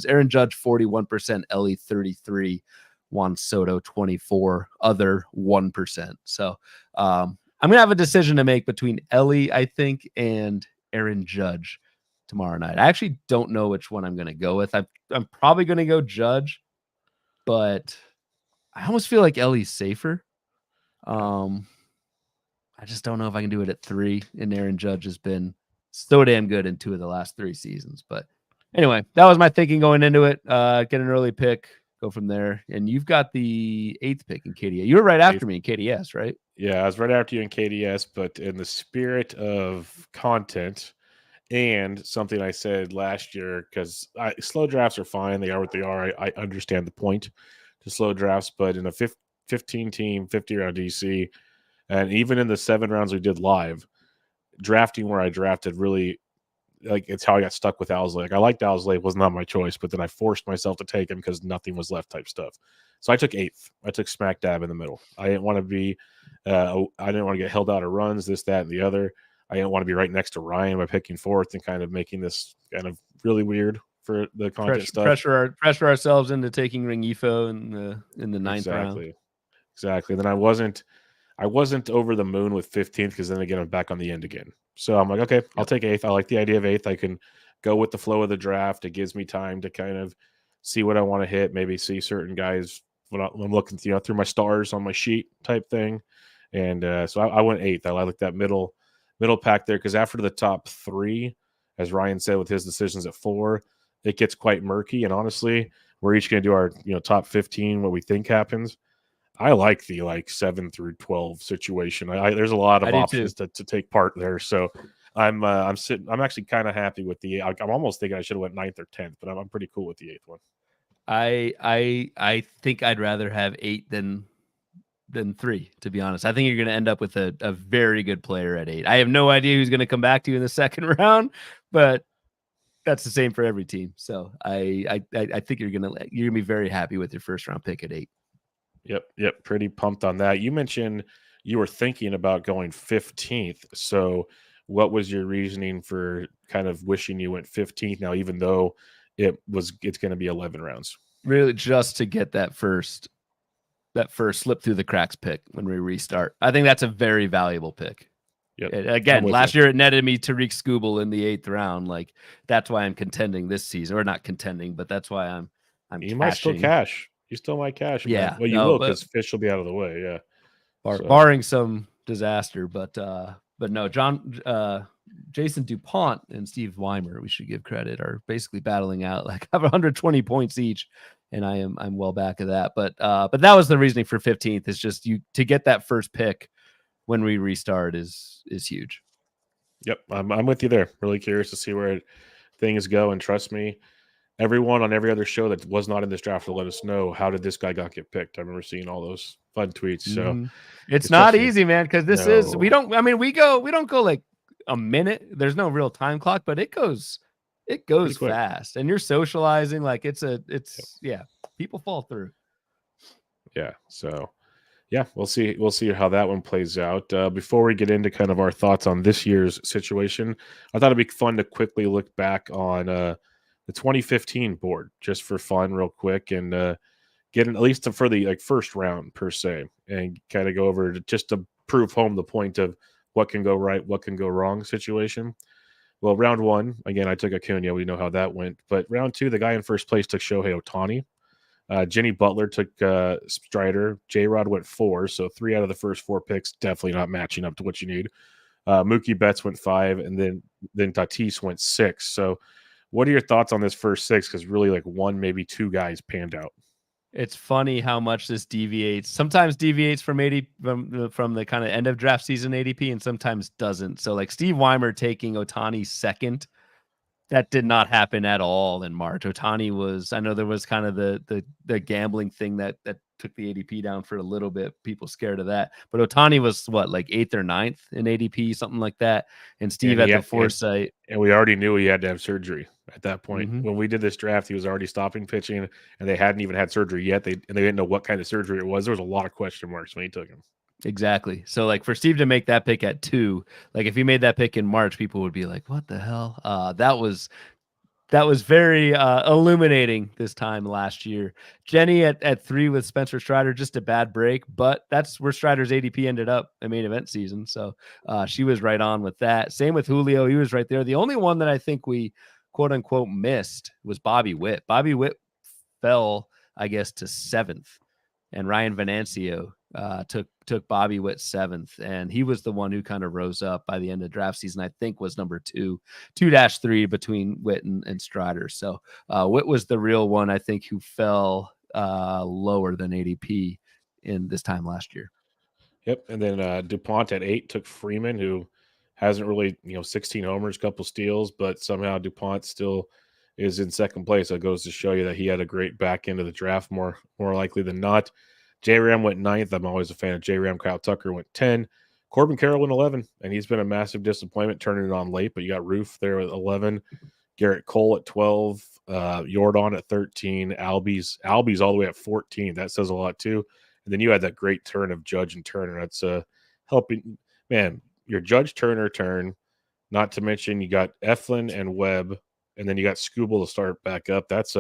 Aaron Judge 41%, Elly 33%, Juan Soto 24%, other 1%. So I'm gonna have a decision to make between Elly, I think, and Aaron Judge tomorrow night. I actually don't know which one I'm gonna go with. I'm probably gonna go Judge, but I almost feel like Elly's safer. I just don't know if I can do it at 3. And Aaron Judge has been so damn good in 2 of the last 3 seasons. But anyway, that was my thinking going into it. Get an early pick, go from there. And you've got the 8th pick in KDS. You were right after me in KDS, right? Yeah, I was right after you in KDS, but in the spirit of content and something I said last year, because slow drafts are fine. They are what they are. I understand the point to slow drafts, but in a 15-team, 50-round DC, and even in the 7 rounds we did live, drafting where I drafted really, like, it's how I got stuck with Owsley. Like, I liked Owsley, it was not my choice, but then I forced myself to take him because nothing was left type stuff. So I took 8th. I took smack dab in the middle. I didn't want to be, I didn't want to get held out of runs, this, that, and the other. I didn't want to be right next to Ryan by picking 4th and kind of making this kind of really weird for the content stuff. Pressure ourselves into taking Rengifo in the 9th round. Exactly. Then I wasn't over the moon with 15th because then again I'm back on the end again. So I'm like, okay, I'll take 8th. I like the idea of 8th. I can go with the flow of the draft. It gives me time to kind of see what I want to hit, maybe see certain guys when I'm looking through my stars on my sheet type thing. And so I went 8th. I like that middle pack there because after the top 3, as Ryan said with his decisions at 4, it gets quite murky. And honestly, we're each going to do our top 15, what we think happens. I like the 7 through 12 situation. There's a lot of options to take part there. So I'm actually kind of happy with the 8th. I'm almost thinking I should have went 9th or 10th, but I'm pretty cool with the 8th one. I think I'd rather have 8 than 3, to be honest. I think you're going to end up with a very good player at 8. I have no idea who's going to come back to you in the 2nd round, but that's the same for every team. So I think you're going to be very happy with your 1st round pick at 8. Yep. Pretty pumped on that. You mentioned you were thinking about going 15th. So what was your reasoning for kind of wishing you went 15th now, even though it's going to be 11 rounds? Really just to get that first slip through the cracks pick when we restart. I think that's a very valuable pick. Yep. Again, last year it netted me Tariq Skubal in the 8th round. Like, that's why I'm contending this season, or not contending, but that's why I'm you might still cash. You still might cash. Yeah. Man. Well, you will because Fish will be out of the way. Yeah. Barring some disaster, but no, Jason DuPont and Steve Weimer, we should give credit, are basically battling out, like, have 120 points each, and I'm well back of that. But that was the reasoning for 15th, is just to get that first pick when we restart is huge. Yep, I'm with you there. Really curious to see where things go, and trust me, everyone on every other show that was not in this draft will let us know how did this guy get picked. I remember seeing all those fun tweets. So it's not easy, man, because we don't go like a minute. There's no real time clock, but it goes fast, and you're socializing. Like, people fall through. Yeah. So yeah, we'll see how that one plays out. Before we get into kind of our thoughts on this year's situation, I thought it'd be fun to quickly look back on the 2015 board just for fun real quick, and get at least for the first round per se, and kind of go over just to prove home the point of what can go right, what can go wrong situation. Well, round 1, again, I took Acuna. We know how that went. But round 2, the guy in first place took Shohei Ohtani. Jenny Butler took Strider. J-Rod went 4, so 3 out of the first 4 picks definitely not matching up to what you need. Mookie Betts went 5, and then Tatis went 6. So what are your thoughts on this first 6? Because really, 1, maybe 2 guys panned out. It's funny how much this deviates. Sometimes deviates from from the kind of end of draft season ADP, and sometimes doesn't. So, like, Steve Weimer taking Ohtani 2nd, that did not happen at all in March. Ohtani was, I know there was kind of the gambling thing that took the ADP down for a little bit. People scared of that, but Ohtani was what, like 8th or 9th in ADP, something like that. And Steve had the foresight. And we already knew he had to have surgery at that point. When we did this draft, he was already stopping pitching, and they hadn't even had surgery yet. They didn't know what kind of surgery it was. There was a lot of question marks when he took him. Exactly. So like for Steve to make that pick at 2, like if he made that pick in March, people would be like, "What the hell?" That was very illuminating this time last year. Jenny at 3 with Spencer Strider, just a bad break, but that's where Strider's ADP ended up in main event season. So she was right on with that. Same with Julio. He was right there. The only one that I think we quote unquote missed was Bobby Witt. Bobby Witt fell, I guess, to 7th, and Ryan Venancio took Bobby Witt 7th, and he was the one who kind of rose up by the end of draft season. I think was number 2-3 between Witt and Strider. So Witt was the real one, I think, who fell lower than ADP in this time last year. Yep, and then DuPont at 8 took Freeman, who hasn't really 16 homers, couple steals, but somehow DuPont still is in second place. That goes to show you that he had a great back end of the draft, more likely than not. J Ram went 9th. I'm always a fan of J Ram. Kyle Tucker went 10. Corbin Carroll went 11, and he's been a massive disappointment turning it on late, but you got Roof there at 11, Garrett Cole at 12, Jordan at 13, Albies all the way at 14. That says a lot too. And then you had that great turn of Judge and Turner. That's helping, man, your Judge Turner turn, not to mention you got Eflin and Webb, and then you got Scooble to start back up. That's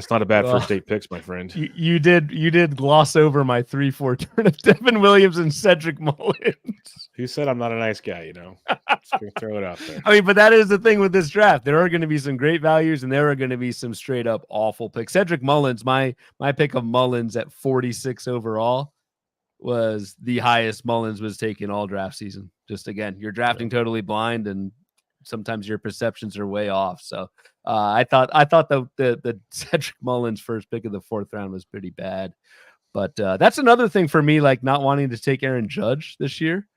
not a bad first 8 picks, my friend. You did gloss over my 3-4 turn of Devin Williams and Cedric Mullins. Who said I'm not a nice guy, Just gonna throw it out there. I mean, but that is the thing with this draft. There are going to be some great values, and there are going to be some straight up awful picks. Cedric Mullins, my pick of Mullins at 46 overall was the highest Mullins was taken all draft season. Just again, you're drafting totally blind, and sometimes your perceptions are way off. So I thought the Cedric Mullins first pick of the 4th round was pretty bad. But that's another thing for me, like not wanting to take Aaron Judge this year.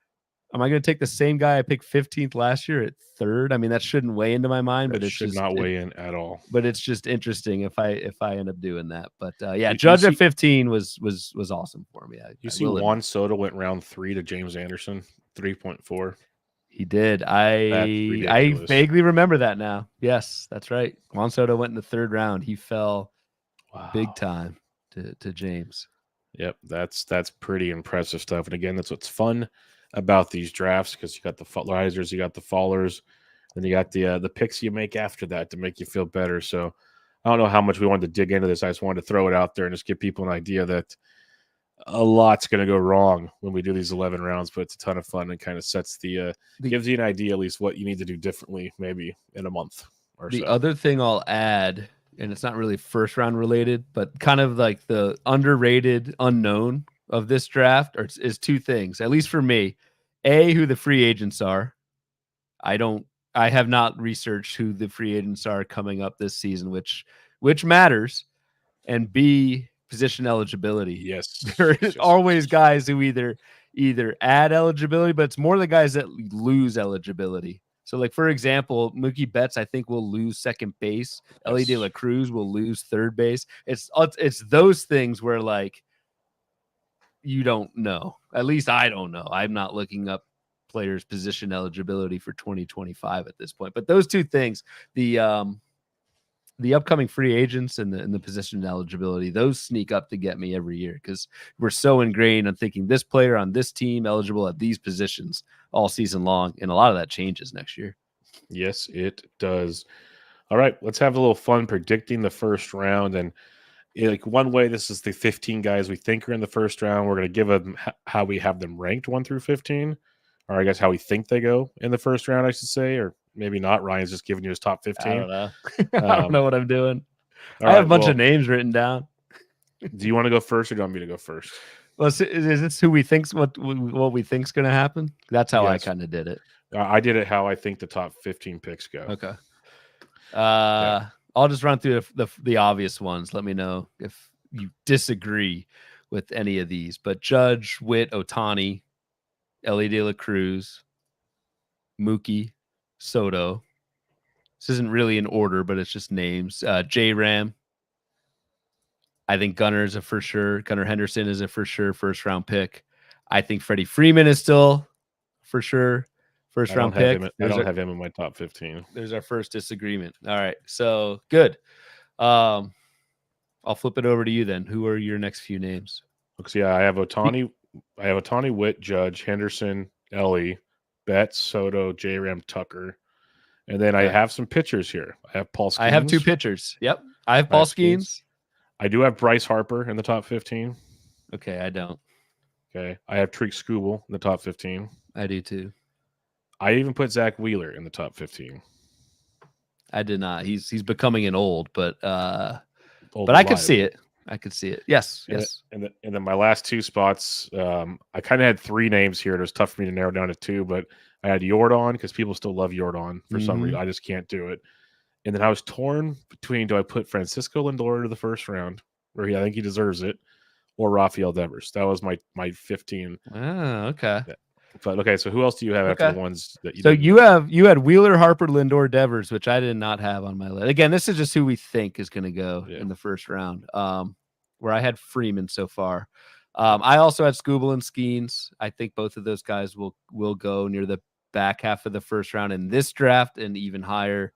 Am I going to take the same guy I picked 15th last year at 3rd? I mean, that shouldn't weigh into my mind, but it should not weigh in at all. But it's just interesting if I end up doing that. But Judge at 15 was awesome for me. You see, Juan Soto went round 3 to James Anderson, 3.4. He did. I vaguely remember that now. Yes, that's right. Juan Soto went in the 3rd round. He fell big time to James. Yep, that's pretty impressive stuff. And again, that's what's fun about these drafts, because you got the risers, you got the fallers, then you got the picks you make after that to make you feel better. So I don't know how much we wanted to dig into this. I just wanted to throw it out there and just give people an idea that a lot's going to go wrong when we do these 11 rounds, but it's a ton of fun and kind of sets gives you an idea at least what you need to do differently maybe in a month or so. The other thing I'll add, and it's not really first round related, but kind of like the underrated unknown of this draft is 2 things, at least for me. A, who the free agents are. I have not researched who the free agents are coming up this season, which matters. And B, position eligibility. Yes. There are always guys who either add eligibility, but it's more the guys that lose eligibility. So, like, for example, Mookie Betts, I think, will lose second base. Yes. Ellie De La Cruz will lose third base. It's those things where, like, you don't know. At least I don't know. I'm not looking up players' position eligibility for 2025 at this point. But those 2 things, the upcoming free agents and the position eligibility, those sneak up to get me every year, because we're so ingrained on thinking this player on this team eligible at these positions all season long. And a lot of that changes next year. Yes, it does. All right, let's have a little fun predicting the first round. And like one way, this is the 15 guys we think are in the first round. We're going to give them how we have them ranked 1 through 15, or I guess how we think they go in the first round, I should say, or maybe not. Ryan's just giving you his top 15. I don't know. I don't know what I'm doing. I have a bunch of names written down. Do you want to go first, or do you want me to go first? Well, is this who we think's what we think's going to happen? That's how I kind of did it. I did it how I think the top 15 picks go. Okay. I'll just run through the obvious ones. Let me know if you disagree with any of these. But Judge, Witt, Ohtani, Ellie De La Cruz, Mookie, Soto. This isn't really in order, but it's just names. J Ram. I think Gunnar is a for sure. Gunnar Henderson is a for sure first round pick. I think Freddie Freeman is still for sure first round pick. I don't have him in my top 15. There's our first disagreement. All right, so good. I'll flip it over to you then. Who are your next few names? So yeah, I have Ohtani, Witt, Judge, Henderson, Ellie, Betts, Soto, J-Ram, Tucker. And then I have some pitchers here. I have Paul Skeens. I have 2 pitchers. Yep. I have Paul Skeens. I do have Bryce Harper in the top 15. Okay, I don't. Okay. I have Treek Skubal in the top 15. I do too. I even put Zach Wheeler in the top 15. I did not. He's becoming an old, but I could see it. I could see it. Yes. And then my last 2 spots, I kind of had 3 names here. It was tough for me to narrow down to 2, but I had Yordan because people still love Yordan for some reason. I just can't do it. And then I was torn between, do I put Francisco Lindor into the first round, where I think he deserves it, or Rafael Devers? That was my 15. Oh, okay. Yeah. But okay, so who else do you have after the ones that you? So you had Wheeler, Harper, Lindor, Devers, which I did not have on my list. Again, this is just who we think is going to go in the first round. Where I had Freeman so far. I also had Skubal and Skeens. I think both of those guys will go near the back half of the first round in this draft, and even higher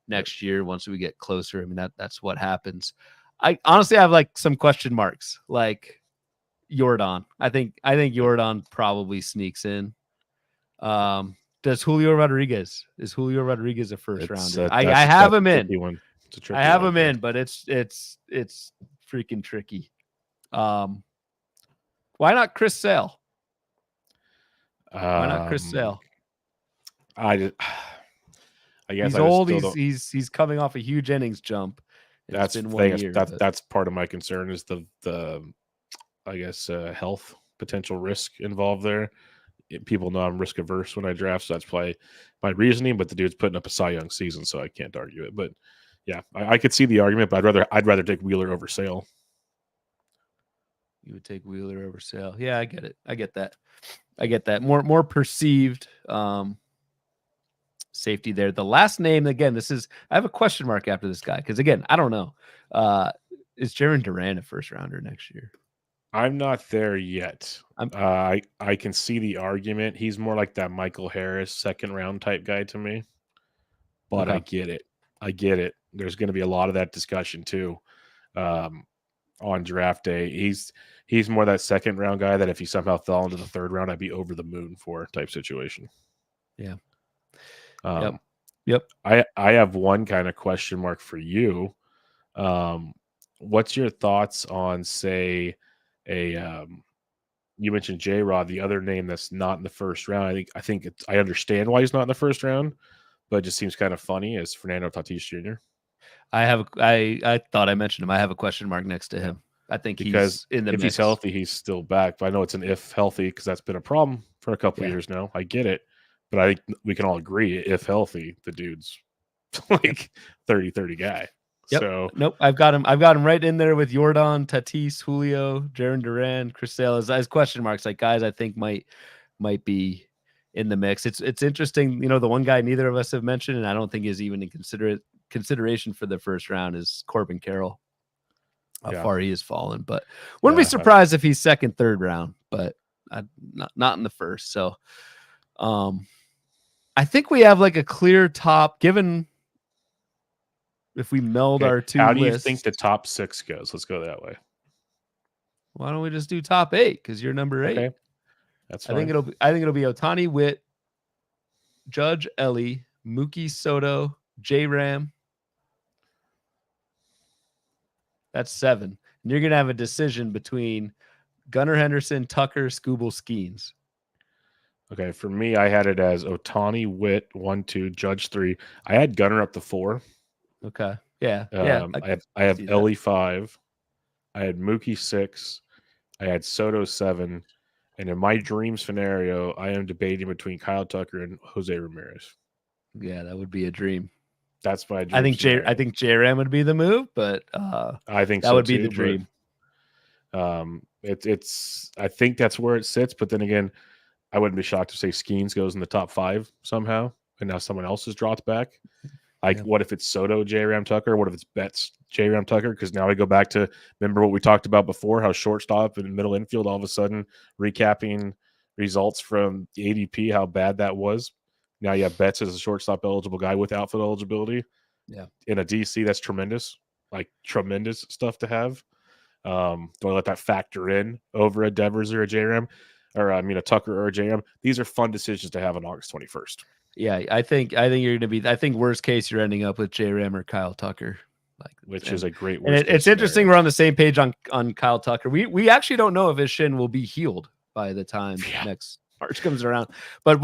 next year once we get closer. I mean, that's what happens. I honestly have like some question marks, like Yordan. I think Yordan probably sneaks in. Does Julio Rodriguez? Is Julio Rodriguez a first rounder? I have him in. I have him in, but it's freaking tricky. Why not Chris Sale? Why not Chris Sale? I guess he's old. He's coming off a huge innings jump. That's been 1 year. That's part of my concern is the I guess health potential risk involved there. People know I'm risk averse when I draft, so that's probably my reasoning. But the dude's putting up a Cy Young season, so I can't argue it. But yeah, I could see the argument, but I'd rather take Wheeler over Sale. You would take Wheeler over Sale. Yeah, I get it. I get that. More perceived safety there. The last name, again, I have a question mark after this guy because, again, I don't know. Is Jarren Duran a first rounder next year? I'm not there yet. I can see the argument. He's more like that Michael Harris second round type guy to me. But okay. I get it. There's going to be a lot of that discussion too on draft day. He's more that second round guy that if he somehow fell into the third round, I'd be over the moon for type situation. Yeah. Yep. I have one kind of question mark for you. What's your thoughts on, say, you mentioned J-Rod, the other name that's not in the first round. I understand why he's not in the first round, but it just seems kind of funny, as Fernando Tatis Jr. I thought I mentioned him. I have a question mark next to him. I think he's in the mix. If he's healthy, he's still back. But I know it's an if healthy because that's been a problem for a couple of years now. I get it. But I think we can all agree, if healthy, the dude's like 30-30 guy. Yep. So nope, I've got him right in there with Yordan, Tatis, Julio, Jarren Duran, Chris Sale as question marks. Like guys I think might be in the mix. It's interesting, the one guy neither of us have mentioned, and I don't think is even in consideration for the first round, is Corbin Carroll. How far he has fallen, but wouldn't be surprised if he's second, third round, but not in the first. So I think we have like a clear top, given if we meld our two How do lists. you think the top 6 goes? Let's go that way. Why don't we just do top 8? Because you're number 8. Okay. That's fine. I think it'll be Ohtani, Witt, Judge, Ellie, Mookie, Soto, J-Ram. That's 7. And you're gonna have a decision between Gunnar Henderson, Tucker, Skubal, Skeens. Okay, for me, I had it as Ohtani, Witt 1, 2, Judge 3. I had Gunnar up to 4. Okay. Yeah. I have Ellie 5. I had Mookie 6. I had Soto 7. And in my dream scenario, I am debating between Kyle Tucker and Jose Ramirez. Yeah, that would be a dream. That's my dream. I think J-Ram would be the move, but I think that would be the dream. It's I think that's where it sits, but then again, I wouldn't be shocked if say Skeens goes in the top 5 somehow, and now someone else is dropped back. Like, what if it's Soto, J-Ram, Tucker? What if it's Betts, J-Ram, Tucker? Because now we go back to, remember what we talked about before, how shortstop and middle infield all of a sudden recapping results from the ADP, how bad that was. Now you have Betts as a shortstop eligible guy with outfield eligibility. Yeah. In a DC, that's tremendous. Like tremendous stuff to have. Do I let that factor in over a Devers or a JRM, or a Tucker or a JM? These are fun decisions to have on August 21st. Yeah, I think you're going to be. I think worst case you're ending up with JRM or Kyle Tucker, which is a great. It's interesting. We're on the same page on Kyle Tucker. We actually don't know if his shin will be healed by the time next March comes around, but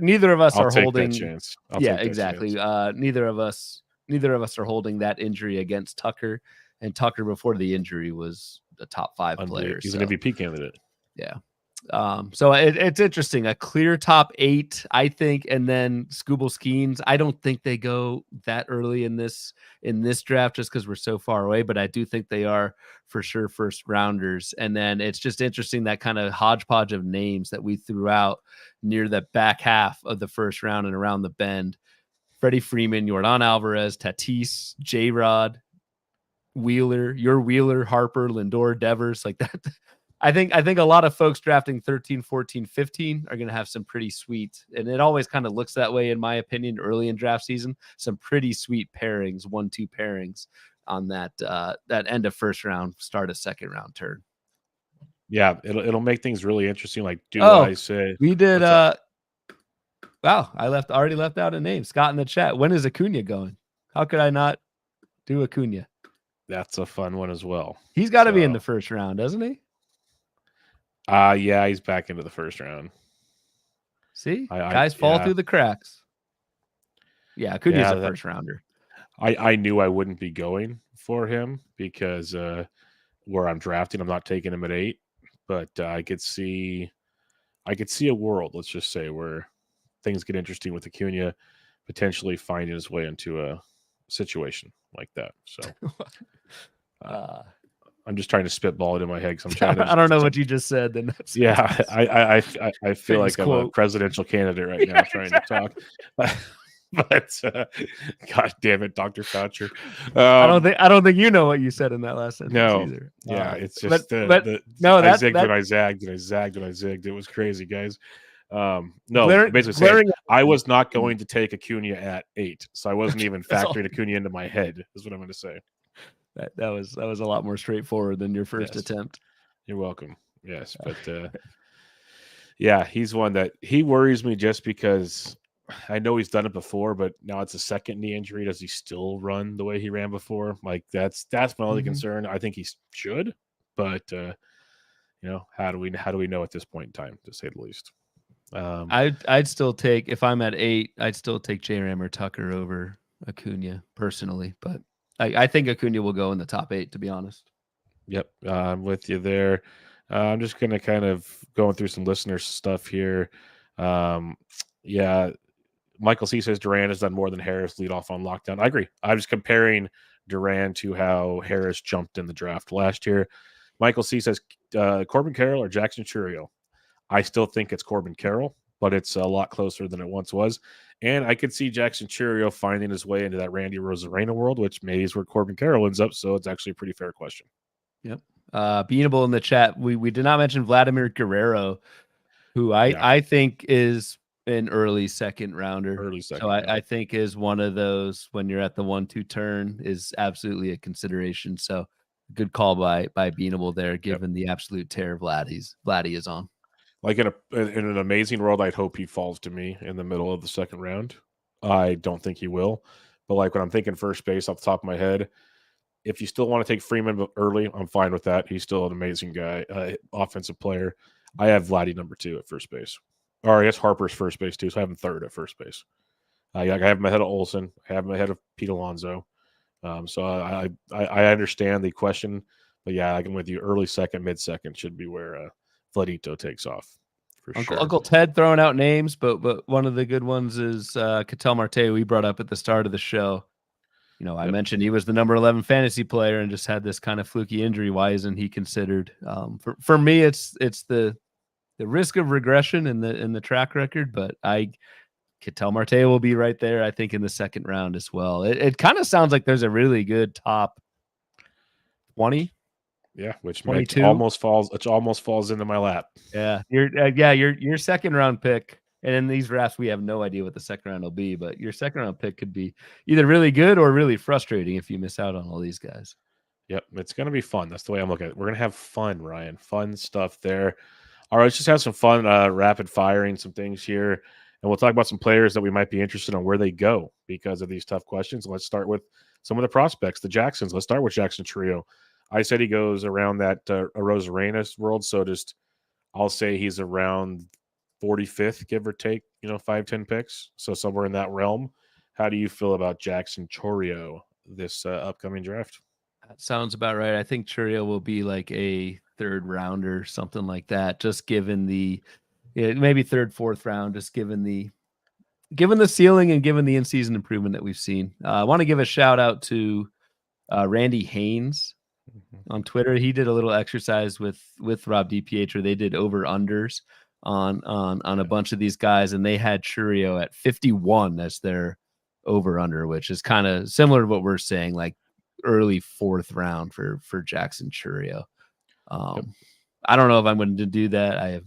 neither of us are holding. That chance. Exactly. Neither of us are holding that injury against Tucker. And Tucker before the injury was a top 5 player. He's an MVP candidate. Yeah. So it's interesting. A clear top 8, I think, and then Scooble Skeens. I don't think they go that early in this draft just because we're so far away, but I do think they are for sure first rounders. And then it's just interesting that kind of hodgepodge of names that we threw out near the back half of the first round and around the bend. Freddie Freeman, Yordan Alvarez, Tatis, J-Rod, Wheeler, Harper, Lindor, Devers, like that. I think a lot of folks drafting 13, 14, 15 are going to have some pretty sweet, and it always kind of looks that way in my opinion, early in draft season, some pretty sweet pairings, 1-2 pairings on that end of first round, start of second round turn. Yeah, it'll make things really interesting. Like, I say we did wow, I already left out a name. Scott in the chat. When is Acuna going? How could I not do Acuna? That's a fun one as well. He's got to be in the first round, doesn't he? Yeah, he's back into the first round. See, guys fall through the cracks. Yeah, Acuna's a first rounder. I knew I wouldn't be going for him because where I'm drafting, I'm not taking him at 8. But I could see a world, let's just say, where things get interesting with Acuna potentially finding his way into a situation like that. So I'm just trying to spitball it in my head because I'm trying to. I don't know what you just said. Then I feel like I'm a presidential candidate right now trying to talk. But God damn it, Dr. Foucher. I don't think you know what you said in that last sentence either. Yeah, it's just I zigged when I zagged and I zagged when I zigged. It was crazy, guys. Basically saying I was not going to take Acuna at 8, so I wasn't even factoring Acuna into my head, is what I'm going to say. That was a lot more straightforward than your first attempt. You're welcome. Yes, but yeah, he's one that he worries me just because I know he's done it before, but now it's a second knee injury. Does he still run the way he ran before? Like that's my only concern. I think he should, but how do we know at this point in time, to say the least? I'd still take, if I'm at 8, I'd still take J-Ram or Tucker over Acuna personally, but I think Acuna will go in the top 8, to be honest. Yep, I'm with you there. I'm just gonna kind of going through some listener stuff here. Michael C says Duran has done more than Harris lead off on lockdown. I agree. I'm just comparing Duran to how Harris jumped in the draft last year. Michael C says Corbin Carroll or Jackson Chourio. I still think it's Corbin Carroll, but it's a lot closer than it once was. And I could see Jackson Chourio finding his way into that Randy Rosarena world, which maybe is where Corbin Carroll ends up. So it's actually a pretty fair question. Yep. Beanable in the chat. We did not mention Vladimir Guerrero, who I think is an early second rounder. I think is one of those when you're at the 1-2 turn is absolutely a consideration. So good call by Beanable there, given the absolute tear Vladdy is on. Like in an amazing world, I'd hope he falls to me in the middle of the second round. I don't think he will. But like when I'm thinking first base off the top of my head, if you still want to take Freeman early, I'm fine with that. He's still an amazing guy, offensive player. I have Vladdy number 2 at first base. Or I guess Harper's first base too, so I have him 3rd at first base. I have him ahead of Olsen. I have him ahead of Pete Alonso. So I understand the question. But yeah, I'm with you. Early second, mid-second should be where Vladito takes off. For sure. Uncle Ted throwing out names, but one of the good ones is Ketel Marte, we brought up at the start of the show. I mentioned he was the number 11 fantasy player and just had this kind of fluky injury. Why isn't he considered? For me, it's the risk of regression in the track record, but Ketel Marte will be right there, I think, in the second round as well. It kind of sounds like there's a really good top 20. Yeah, which almost falls into my lap. Yeah, your second round pick And in these drafts, we have no idea what the second round will be, but your second round pick could be either really good or really frustrating if you miss out on all these guys. Yep, it's going to be fun. That's the way I'm looking at it. We're going to have fun, Ryan. Fun stuff there. All right, let's just have some fun rapid firing some things here. And we'll talk about some players that we might be interested in where they go because of these tough questions. Let's start with some of the prospects, the Jacksons. Let's start with Jackson Trio. I said he goes around that Arosarenas world. So I'll say he's around 45th, give or take, 5-10 picks. So somewhere in that realm. How do you feel about Jackson Chorio this upcoming draft? That sounds about right. I think Churio will be like a third rounder, something like that. Just given the maybe third, fourth round, just given the ceiling and given the in-season improvement that we've seen. I want to give a shout out to Randy Haynes on Twitter. He did a little exercise with Rob DiPietro. They did over-unders on a bunch of these guys, and they had Churio at 51 as their over-under, which is kind of similar to what we're saying, like early fourth round for Jackson Churio. I don't know if I'm going to do that. I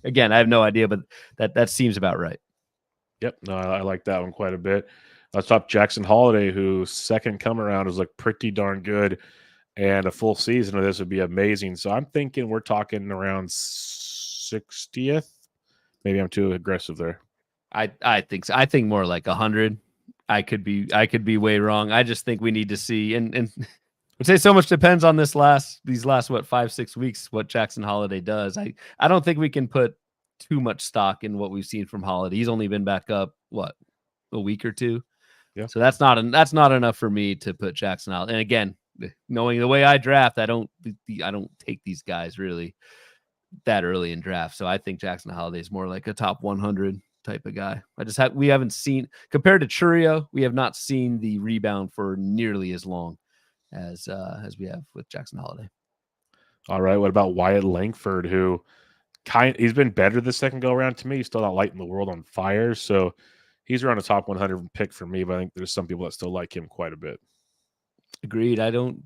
have no idea, but that seems about right. Yep. No, I like that one quite a bit. Let's talk Jackson Holiday, whose second come around has looked pretty darn good, and a full season of this would be amazing. So I'm thinking we're talking around 60th. Maybe I'm too aggressive there. I think so. I think more like 100. I could be way wrong. I just think we need to see, and I'd say so much depends on these last 5-6 weeks what Jackson Holiday does. I don't think we can put too much stock in what we've seen from Holiday. He's only been back up a week or two. Yeah. So that's not enough for me to put Jackson out. And again, knowing the way I draft, I don't take these guys really that early in draft. So I think Jackson Holiday is more like a top 100 type of guy. We haven't seen, compared to Churio, we have not seen the rebound for nearly as long as we have with Jackson Holiday. All right. What about Wyatt Langford, who he's been better the second go around to me. He's still not lighting the world on fire. So he's around a top 100 pick for me, but I think there's some people that still like him quite a bit. Agreed. I don't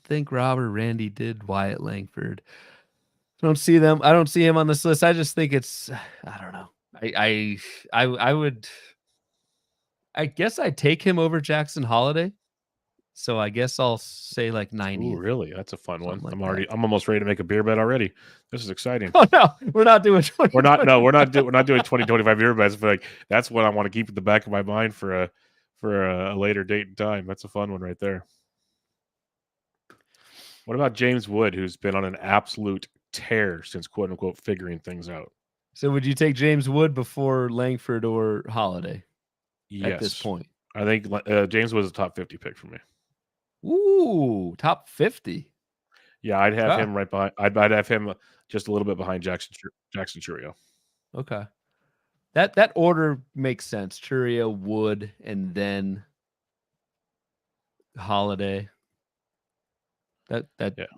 think Rob or Randy did Wyatt Langford. I don't see him on this list. I just think it's, I don't know. I guess I'd take him over Jackson Holiday. So I guess I'll say like 90. Ooh, really? That's a fun one. Like I'm almost ready to make a beer bet already. This is exciting. Oh no, we're not doing 20. We're not doing 2025 beer bets, but that's what I want to keep at the back of my mind for a later date and time. That's a fun one right there. What about James Wood, who's been on an absolute tear since quote unquote figuring things out? So would you take James Wood before Langford or Holiday? Yes. At this point, I think James Wood is a top 50 pick for me. Ooh, top 50. Yeah, I'd have him right behind. I'd have him just a little bit behind Jackson Churio. Okay, that order makes sense. Churio, Wood, and then Holiday.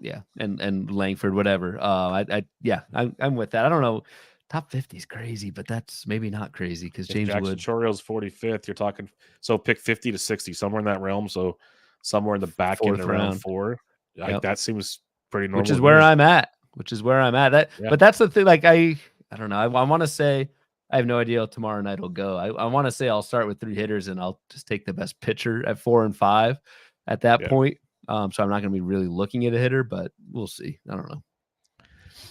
Yeah, and Langford, whatever. I'm with that. I don't know. Top 50 is crazy, but that's maybe not crazy because James Wood. Chorio's 45th. You're talking so pick 50 to 60, somewhere in that realm. So somewhere in the back end of round 4. Yep. That seems pretty normal. Which is where I'm at. But that's the thing. Like I don't know. I want to say I have no idea how tomorrow night will go. I want to say I'll start with 3 hitters and I'll just take the best pitcher at 4 and 5 at that point. So I'm not going to be really looking at a hitter, but we'll see. I don't know.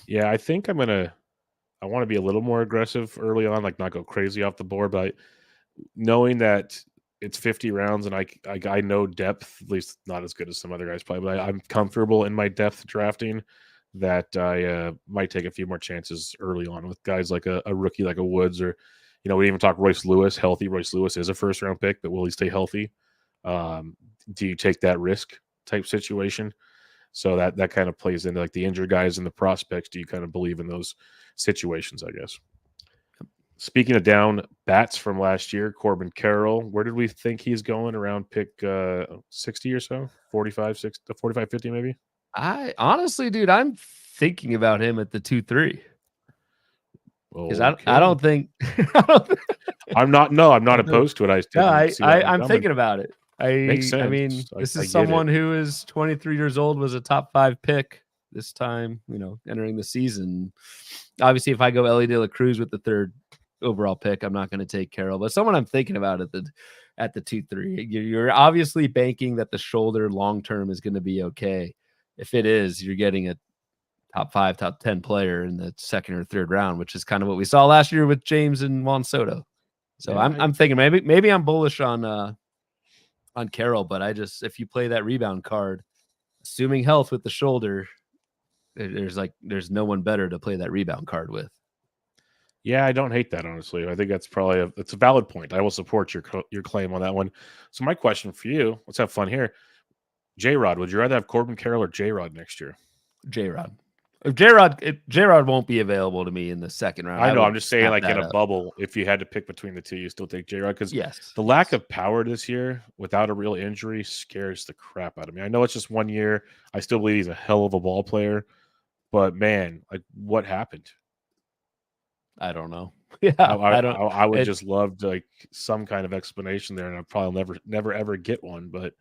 Yeah, I think I want to be a little more aggressive early on, like not go crazy off the board, but knowing that it's 50 rounds and I know depth, at least not as good as some other guys play, but I'm comfortable in my depth drafting that I might take a few more chances early on with guys like a rookie like a Woods or, we even talk Royce Lewis. Healthy Royce Lewis is a first round pick, but will he stay healthy? Do you take that risk type situation? So that kind of plays into like the injured guys and the prospects. Do you kind of believe in those situations, I guess? Speaking of down bats from last year, Corbin Carroll, where did we think he's going around pick 60 or so? 45, 50 maybe? I honestly, dude, I'm thinking about him at the 2-3. Because I don't think I'm not opposed to it. I'm thinking about it. Makes sense. I mean, this is someone who is 23 years old, was a top 5 pick this time, entering the season. Obviously, if I go Ellie De La Cruz with the third overall pick. I'm not going to take Carroll, but someone I'm thinking about at the 2-3. You're obviously banking that the shoulder long term is going to be okay. If it is, you're getting a top 5, top 10 player in the second or third round, which is kind of what we saw last year with James and Juan Soto. So yeah, I'm thinking maybe I'm bullish on Carroll, but if you play that rebound card, assuming health with the shoulder, there's no one better to play that rebound card with. Yeah, I don't hate that, honestly. I think that's probably it's a valid point. I will support your claim on that one. So my question for you, let's have fun here. J-Rod, would you rather have Corbin Carroll or J-Rod next year? J-Rod. If J-Rod won't be available to me in the second round. I know. I'm just saying, like in a bubble, if you had to pick between the two, you still take J-Rod because the lack of power this year without a real injury scares the crap out of me. I know it's just 1 year. I still believe he's a hell of a ball player, but man, like what happened? I don't know. Yeah, I would just love like some kind of explanation there, and I'll probably never ever get one. But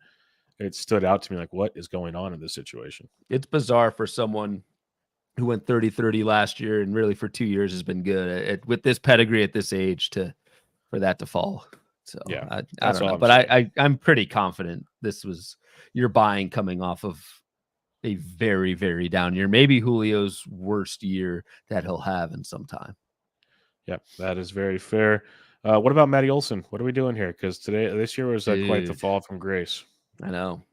it stood out to me like, what is going on in this situation? It's bizarre for someone who went 30-30 last year and really for 2 years has been good with this pedigree at this age for that to fall. So yeah, I don't know, but I'm pretty confident you're buying coming off of a very, very down year, maybe Julio's worst year that he'll have in some time. Yep, that is very fair. What about Matty Olson? What are we doing here? Because this year was quite the fall from grace. I know.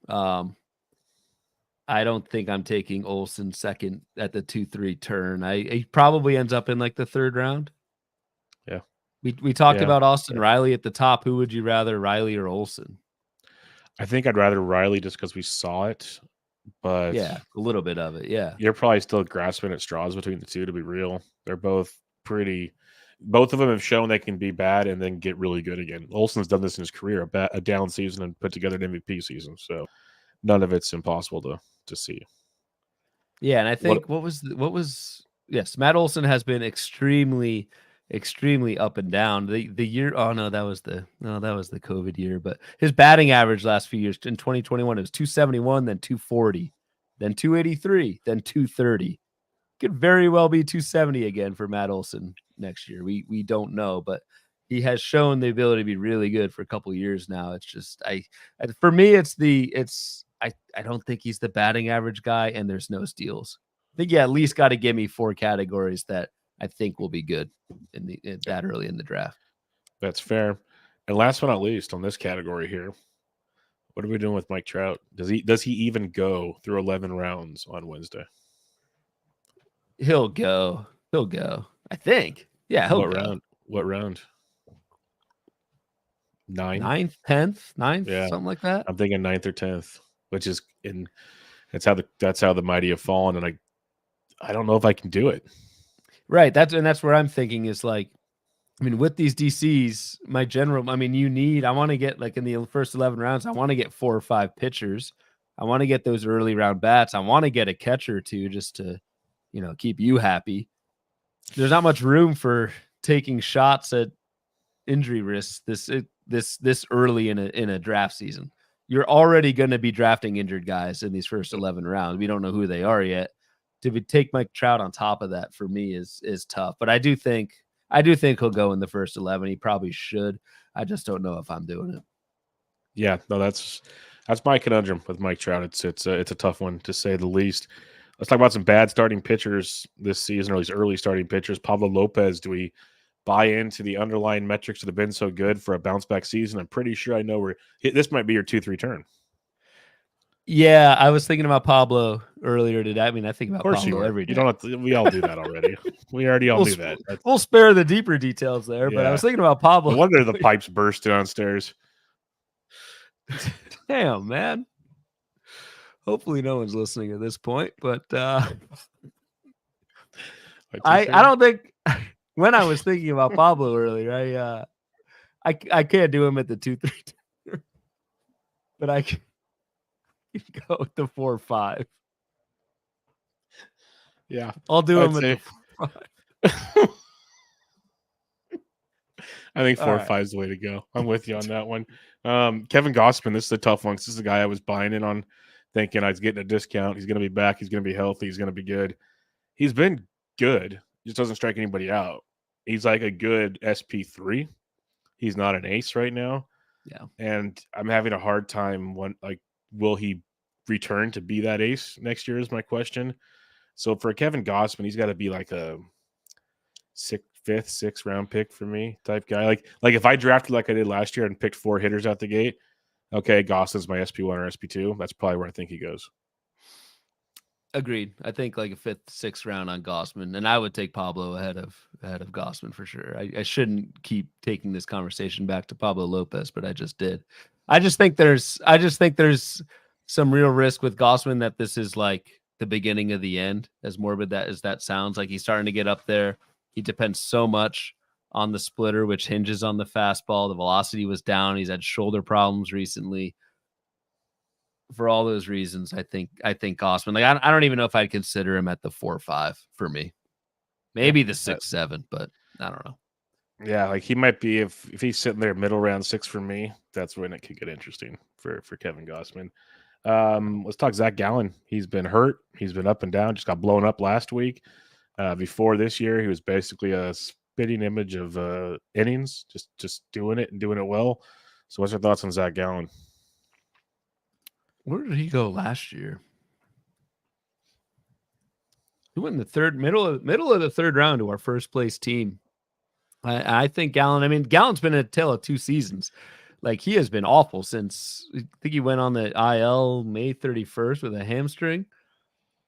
I don't think I'm taking Olson second at the 2-3 turn. He probably ends up in like the third round. Yeah. We talked about Austin Riley at the top. Who would you rather, Riley or Olson? I think I'd rather Riley just because we saw it. But yeah, a little bit of it. Yeah. You're probably still grasping at straws between the two, to be real. They're both both of them have shown they can be bad and then get really good again. Olson's done this in his career, a down season and put together an MVP season. So none of it's impossible to see. Yeah, and I think yes, Matt Olson has been extremely up and down. The year, that was the COVID year, but his batting average last few years in 2021 it was 271, then 240, then 283, then 230. Could very well be 270 again for Matt Olson next year. We don't know, but he has shown the ability to be really good for a couple of years now. It's just for me, I don't think he's the batting average guy, and there's no steals. I think you at least got to give me 4 categories that I think will be good that early in the draft. That's fair. And last but not least on this category here, what are we doing with Mike Trout? Does he even go through 11 rounds on Wednesday? He'll go. I think. Yeah, he'll go. What round? 9th, 10th, 9th, yeah, something like that. I'm thinking 9th or 10th, which is that's how the mighty have fallen, and I don't know if I can do it. Right. That's where I'm thinking is like, I mean, with these DCs, I want to get like in the first 11 rounds, I want to get 4 or 5 pitchers. I want to get those early round bats. I want to get a catcher too, just to, keep you happy. There's not much room for taking shots at injury risks this early in a draft season. You're already going to be drafting injured guys in these first 11 rounds. We don't know who they are yet. To take Mike Trout on top of that for me is tough. But I do think he'll go in the first 11. He probably should. I just don't know if I'm doing it. Yeah, no, that's my conundrum with Mike Trout. It's a tough one to say the least. Let's talk about some bad starting pitchers this season, or these early starting pitchers. Pablo Lopez, do we buy into the underlying metrics that have been so good for a bounce back season? I'm pretty sure I know this might be your 2-3 turn. Yeah, I was thinking about Pablo earlier today. I mean, I think about Pablo every day. You don't have to, we all do that already. We already all knew that. We'll spare the deeper details there, but I was thinking about Pablo. No wonder the pipes burst downstairs. Damn, man. Hopefully no one's listening at this point, but I don't think when I was thinking about Pablo earlier, I can't do him at the 2-3, but I can go with the 4-5. Yeah, I'll do him at the 4-5. I think 4-5 is the way to go. I'm with you on that one. Kevin Gausman, this is a tough one. This is the guy I was buying in on, thinking I was getting a discount. He's going to be back. He's going to be healthy. He's going to be good. He's been good. Just doesn't strike anybody out. he's like a good SP3. He's not an ace right now. Yeah. And I'm having a hard time will he return to be that ace next year is my question. So for Kevin Gossman, he's got to be like a fifth, sixth round pick for me type guy. Like if I drafted like I did last year and picked 4 hitters out the gate, okay, Gossman's my SP1 or SP2. That's probably where I think he goes. Agreed. I think like a 5th, 6th round on Gausman, and I would take Pablo ahead of Gausman for sure. I shouldn't keep taking this conversation back to Pablo Lopez, but I just did. I just think there's some real risk with Gausman that this is like the beginning of the end. As morbid as that sounds, like he's starting to get up there. He depends so much on the splitter, which hinges on the fastball. The velocity was down. He's had shoulder problems recently. For all those reasons, I think Gausman. Like I don't even know if I'd consider him at the 4 or 5 for me. Maybe the 6, 7, but I don't know. Yeah, like he might be if he's sitting there middle round 6 for me. That's when it could get interesting for Kevin Gausman. Let's talk Zach Gallen. He's been hurt. He's been up and down. Just got blown up last week. Before this year, he was basically a spitting image of innings, just doing it and doing it well. So, what's your thoughts on Zach Gallen? Where did he go last year? He went in the middle of the 3rd round to our first place team. I think Gallen. I mean, Gallen's been a tale of 2 seasons. Like he has been awful since I think he went on the IL May 31st with a hamstring,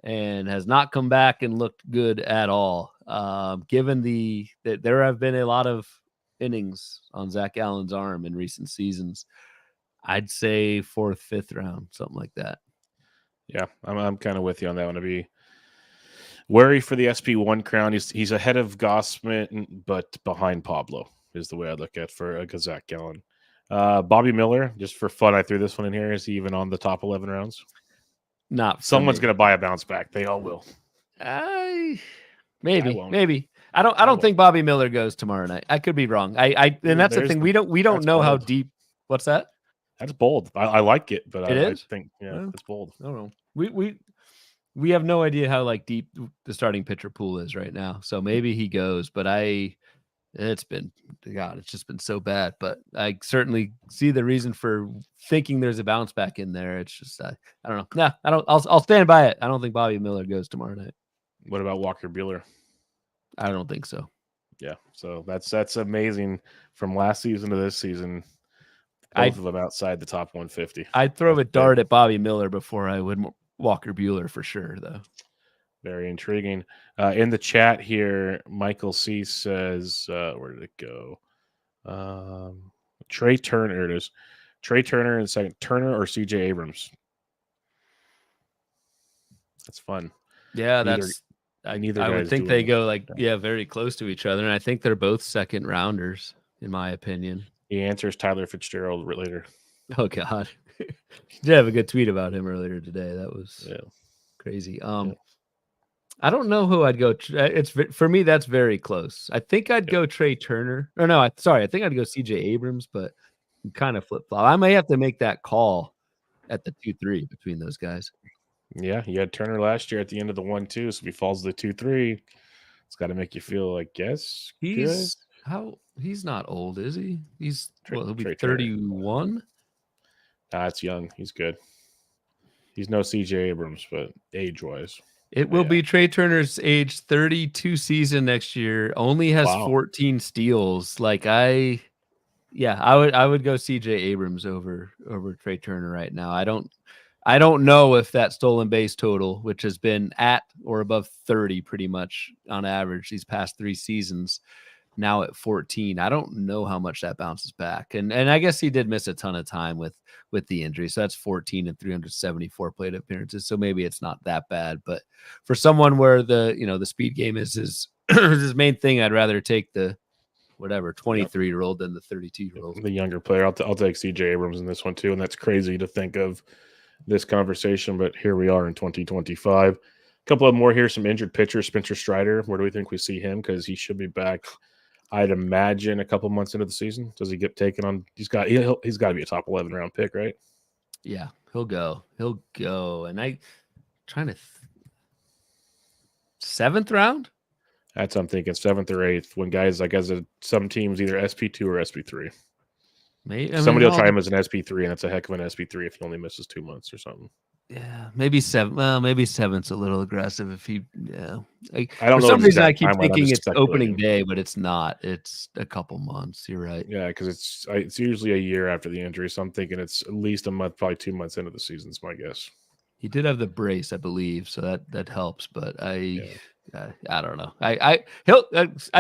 and has not come back and looked good at all. Given that there have been a lot of innings on Zach Gallen's arm in recent seasons, I'd say 4th, 5th round, something like that. Yeah, I'm kind of with you on that one. To be wary for the SP1 crown. He's ahead of Gausman, but behind Pablo is the way I look at for Zach Gallen. Bobby Miller, just for fun, I threw this one in here. Is he even on the top 11 rounds? Not someone's going to buy a bounce back. They all will. Maybe. I don't think Bobby Miller goes tomorrow night. I could be wrong. And that's the thing. We don't know how deep. What's that? That's bold. I like it, but I think it's bold. I don't know. We have no idea how like deep the starting pitcher pool is right now. So maybe he goes, but it's just been so bad. But I certainly see the reason for thinking there's a bounce back in there. It's just I don't know. Nah, I don't. I'll stand by it. I don't think Bobby Miller goes tomorrow night. What about Walker Buehler? I don't think so. Yeah, so that's amazing from last season to this season. Both of them outside the top 150. I'd throw a dart at Bobby Miller before I would Walker Buehler for sure, though. Very intriguing. In the chat here, Michael C says, where did it go? Trey Turner. It is Trey Turner in second. Turner or CJ Abrams? That's fun. Yeah, I would think they go very close to each other, and I think they're both 2nd rounders, in my opinion. He answers Tyler Fitzgerald later. Oh God, you did have a good tweet about him earlier today. That was crazy. I don't know who I'd go. It's for me. That's very close. I think I'd go Trey Turner. Or no, I think I'd go CJ Abrams, but kind of flip flop. I may have to make that call at the 2-3 between those guys. Yeah, you had Turner last year at the end of the 1-2, so if he falls to the 2-3, it's got to make you feel like he's not old, is he? He'll be 31. It's young. He's good. He's no CJ Abrams, but age-wise. It will be Trey Turner's age 32 season next year. Only has 14 steals. Like I would go CJ Abrams over Trey Turner right now. I don't know if that stolen base total, which has been at or above 30 pretty much on average these past 3 seasons, now at 14. I don't know how much that bounces back. And I guess he did miss a ton of time with the injury. So that's 14 and 374 plate appearances. So maybe it's not that bad. But for someone where the speed game is his main thing, I'd rather take the 23-year-old than the 32-year-old. The younger player. I'll take CJ Abrams in this one too. And that's crazy to think of this conversation, but here we are in 2025. A couple of more here. Some injured pitchers. Spencer Strider. Where do we think we see him? Because he should be back, I'd imagine, a couple months into the season. Does he get taken on? He's got to be a top 11 round pick, right? Yeah, he'll go. And I trying to 7th round. That's I'm thinking 7th or 8th when guys like as some teams either SP2 or SP3. Somebody will try him as an SP3, and it's a heck of an SP3 if he only misses 2 months or something. Yeah, maybe 7. Well, maybe 7's a little aggressive if he. Yeah, I don't for know some reason I exact keep timeline. thinking it's opening day, but it's not. It's a couple months. You're right. Yeah, because it's usually a year after the injury, so I'm thinking it's at least a month, probably 2 months into the season. Is my guess. He did have the brace, I believe, so that helps. But I don't know. I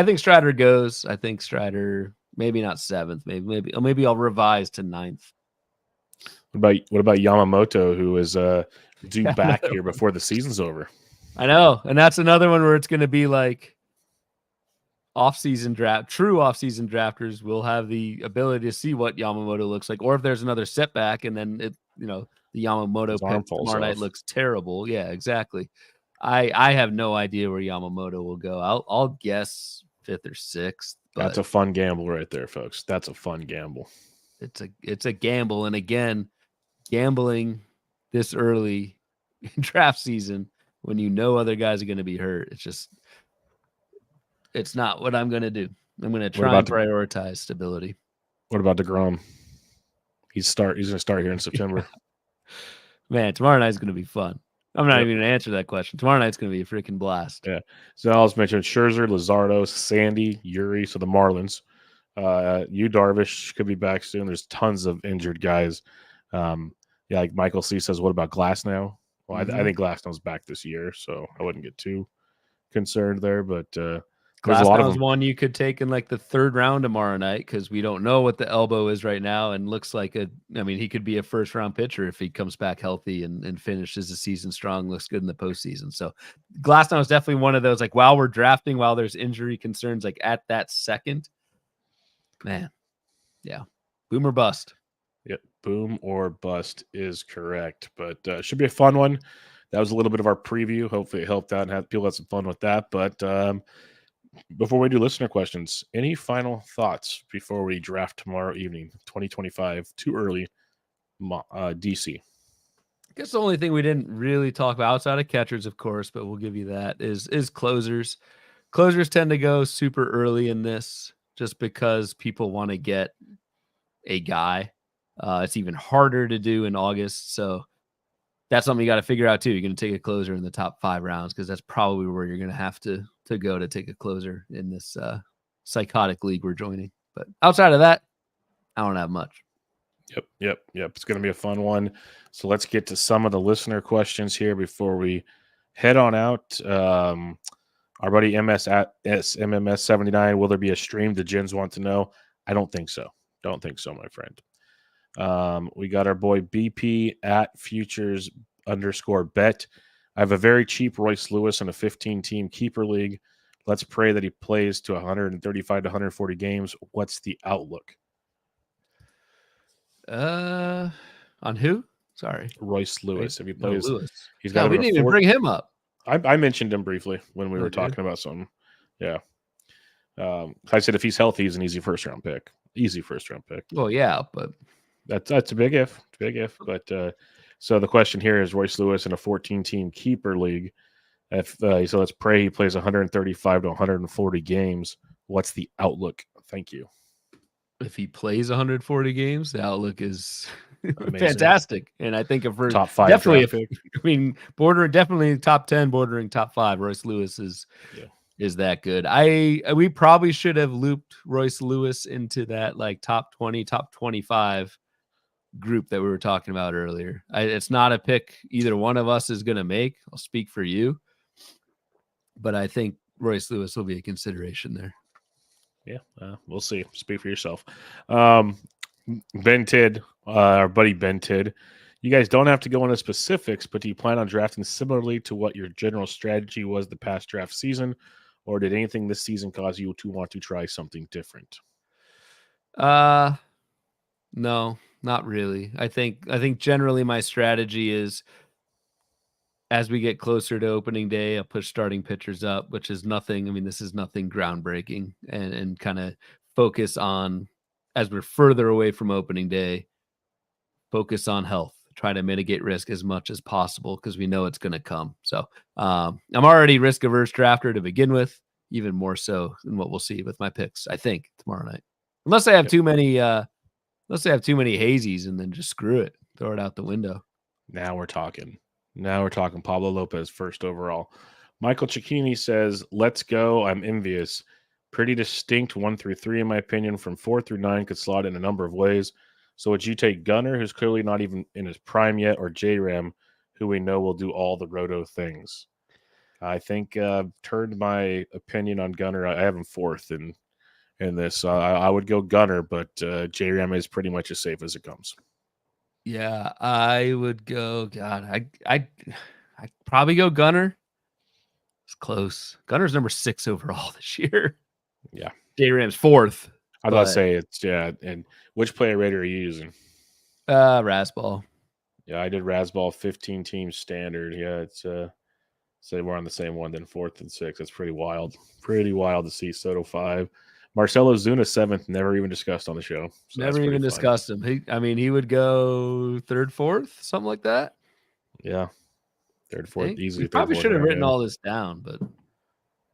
think Strider goes. I think Strider maybe not 7th. Maybe I'll revise to 9th. What about Yamamoto, who is due back here before the season's over? I know, and that's another one where it's going to be like off-season draft. True off-season drafters will have the ability to see what Yamamoto looks like, or if there's another setback, and then the Yamamoto pick tomorrow night looks terrible. Yeah, exactly. I have no idea where Yamamoto will go. I'll guess 5th or 6th. That's a fun gamble right there, folks. That's a fun gamble. It's a gamble, and again, gambling this early in draft season when you know other guys are going to be hurt, it's not what I'm going to do. I'm going to try and prioritize stability. What about DeGrom? He's going to start here in September. Man, tomorrow night's going to be fun. I'm not even going to answer that question. Tomorrow night's going to be a freaking blast. Yeah. So I was mentioning Scherzer, Luzardo, Sandy, Yuri. So the Marlins. Yu Darvish could be back soon. There's tons of injured guys. Like Michael C says, what about Glasnow? Well, I think Glasnow's back this year, so I wouldn't get too concerned there. But there's a lot of them. One you could take in like the 3rd round tomorrow night because we don't know what the elbow is right now, and looks like he could be a 1st-round pitcher if he comes back healthy and finishes the season strong, looks good in the postseason. So Glasnow is definitely one of those, like, while we're drafting, while there's injury concerns, like at that second, man, yeah, boom or bust. Yep, boom or bust is correct. But should be a fun one. That was a little bit of our preview. Hopefully it helped out and people had some fun with that. But before we do listener questions, any final thoughts before we draft tomorrow evening, 2025, Too Early DC? I guess the only thing we didn't really talk about outside of catchers, of course, but we'll give you that, is closers. Closers tend to go super early in this just because people want to get a guy. It's even harder to do in August. So that's something you got to figure out too. You're going to take a closer in the top 5 rounds because that's probably where you're going to have to go to take a closer in this psychotic league we're joining. But outside of that, I don't have much. Yep. It's going to be a fun one. So let's get to some of the listener questions here before we head on out. Our buddy MS at SMMS79, will there be a stream? The Gens want to know. I don't think so. My friend. We got our boy BP at futures_bet. I have a very cheap Royce Lewis in a 15-team keeper league. Let's pray that he plays to 135 to 140 games. What's the outlook? On who? Sorry. Royce Lewis. If he plays, Lewis. He's got. We didn't even bring him up. I mentioned him briefly when we were talking about something. Yeah. I said if he's healthy, he's an easy first round pick. Well, yeah, but that's a big if. But so the question here is Royce Lewis in a 14-team keeper league. So let's pray he plays 135 to 140 games. What's the outlook? Thank you. If he plays 140 games, the outlook is fantastic. And I think if we're top 5, definitely, definitely top 10, bordering top 5, Royce Lewis is that good. We probably should have looped Royce Lewis into that like top 20, top 25 group that we were talking about earlier. It's not a pick either one of us is going to make. I'll speak for you, but I think Royce Lewis will be a consideration there. Yeah, we'll see. Speak for yourself. Ben Tidd, our buddy Ben Tidd, you guys don't have to go into specifics, but do you plan on drafting similarly to what your general strategy was the past draft season, or did anything this season cause you to want to try something different? No, not really. I think generally my strategy is as we get closer to opening day, I'll push starting pitchers up, which is nothing. I mean, this is nothing groundbreaking, and kind of focus on, as we're further away from opening day, focus on health, try to mitigate risk as much as possible because we know it's going to come. So I'm already risk averse drafter to begin with. even more so than what we'll see with my picks, I think, tomorrow night. Unless I have too many hazies and then just screw it, throw it out the window. Now we're talking. Pablo Lopez first overall. Michael Cicchini says, let's go. I'm envious. Pretty distinct 1 through 3, in my opinion. From 4 through 9 could slot in a number of ways. So would you take Gunner, who's clearly not even in his prime yet, or J-Ram, who we know will do all the roto things? I think turned my opinion on Gunner. I have him 4th in this. I would go Gunner, but J-Ram is pretty much as safe as it comes. Yeah, I would go. God, I'd probably go Gunner. It's close. Gunner's number 6 overall this year. Yeah. J-Ram's 4th. I was about to say it's and which player rater are you using? Rasball. Yeah, I did Rasball 15 team standard. Yeah, it's say we're on the same one, then 4th and 6th. That's pretty wild. Pretty wild to see Soto 5. Marcelo Zuna 7th, never even discussed on the show. So never even discussed him. He would go 3rd, 4th, something like that. Yeah. 3rd, 4th, easily. We probably should have written all this down, but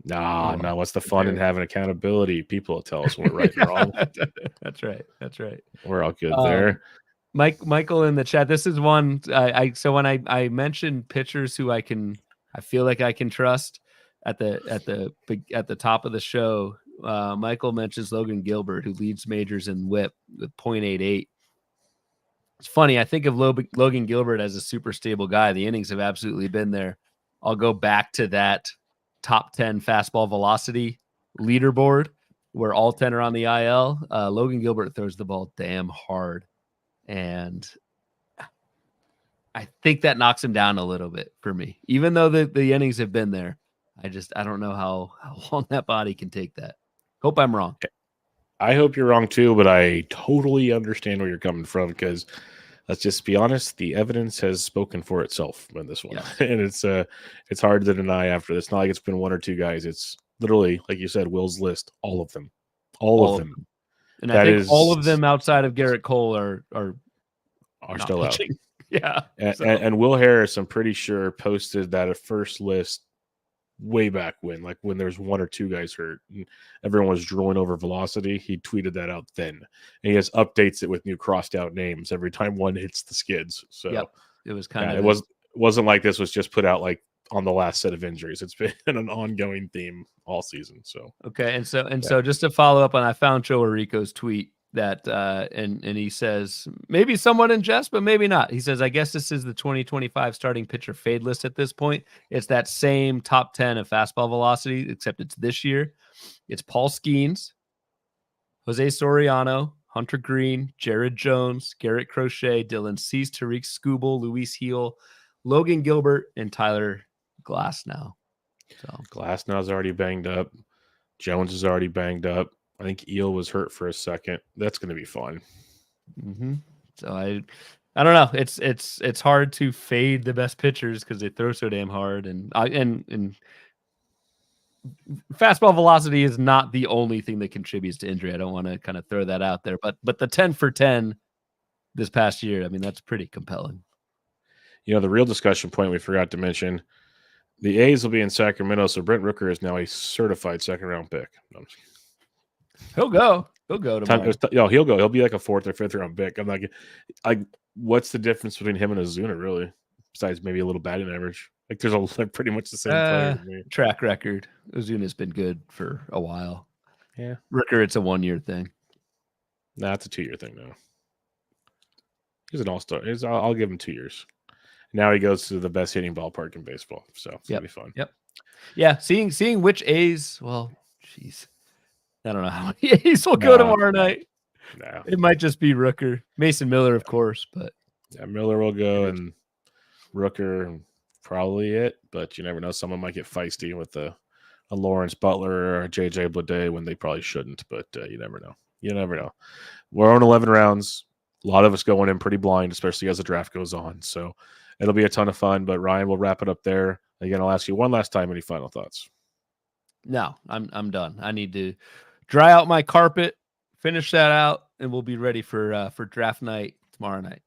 no. What's the fun in having accountability? People will tell us when we're right and wrong. That's right. We're all good there. Michael in the chat. This is one so when I mentioned pitchers who I feel like I can trust at the top of the show. Michael mentions Logan Gilbert, who leads majors in WHIP with 0.88. It's funny. I think of Logan Gilbert as a super stable guy. The innings have absolutely been there. I'll go back to that top 10 fastball velocity leaderboard where all 10 are on the IL. Logan Gilbert throws the ball damn hard. And I think that knocks him down a little bit for me. Even though the innings have been there, I don't know how long that body can take that. Hope I'm wrong. I hope you're wrong too, but I totally understand where you're coming from because let's just be honest, the evidence has spoken for itself in this one. Yeah. And it's hard to deny after this. Not like it's been one or two guys. It's literally, like you said, Will's list, all of them. All of them. And I think all of them outside of Garrett Cole are still pitching. Out. Yeah. And Will Harris, I'm pretty sure, posted that first list way back when there's one or two guys hurt and everyone was drooling over velocity. He tweeted that out then, and he just updates it with new crossed out names every time one hits the skids. So it was kind of it wasn't like this was just put out like on the last set of injuries. It's been an ongoing theme all season. So okay, and so just to follow up on, I found Joe Arico's tweet that and he says maybe somewhat in jest, but maybe not. He says, I guess this is the 2025 starting pitcher fade list at this point. It's that same top 10 of fastball velocity, except it's this year. It's Paul Skeens, Jose Soriano, Hunter Greene, Jared Jones, Garrett Crochet, Dylan Cease, Tariq Skubal, Luis Heel, Logan Gilbert, and Tyler Glasnow. So Glasnow's already banged up. Jones is already banged up. I think Eel was hurt for a second. That's going to be fun. Mm-hmm. So I don't know. It's hard to fade the best pitchers because they throw so damn hard, and fastball velocity is not the only thing that contributes to injury. I don't want to kind of throw that out there, but the 10 for 10 this past year, I mean, that's pretty compelling. You know, the real discussion point we forgot to mention, the A's will be in Sacramento, so Brent Rooker is now a certified second-round pick. No, He'll go tomorrow. He'll go. He'll be like a 4th or 5th round pick. I'm like, what's the difference between him and Ozuna, really? Besides maybe a little batting average. Like, they're pretty much the same player to me. Track record. Ozuna's been good for a while. Yeah. Rooker, it's a 1-year thing. Nah, it's a 2-year thing now. He's an all-star. I'll give him 2 years. Now he goes to the best hitting ballpark in baseball. So it's going to be fun. Yep. Yeah. Seeing which A's, well, jeez. I don't know how many A's will go tomorrow night. No. It might just be Rooker. Mason Miller, of course, but yeah, Miller will go and Rooker probably it, but you never know. Someone might get feisty with a Lawrence Butler or a JJ Bleday when they probably shouldn't, but you never know. You never know. We're on 11 rounds. A lot of us going in pretty blind, especially as the draft goes on. So it'll be a ton of fun, but Ryan, we'll wrap it up there. Again, I'll ask you one last time, any final thoughts? No, I'm done. I need to dry out my carpet, finish that out, and we'll be ready for draft night tomorrow night.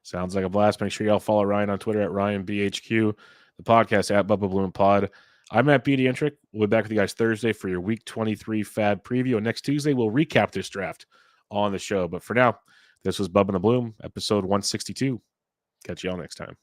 Sounds like a blast. Make sure y'all follow Ryan on Twitter at RyanBHQ, the podcast at Bubba Bloom Pod. I'm at BD Intric. We'll be back with you guys Thursday for your Week 23 Fab preview. And next Tuesday, we'll recap this draft on the show. But for now, this was Bubba and the Bloom, episode 162. Catch y'all next time.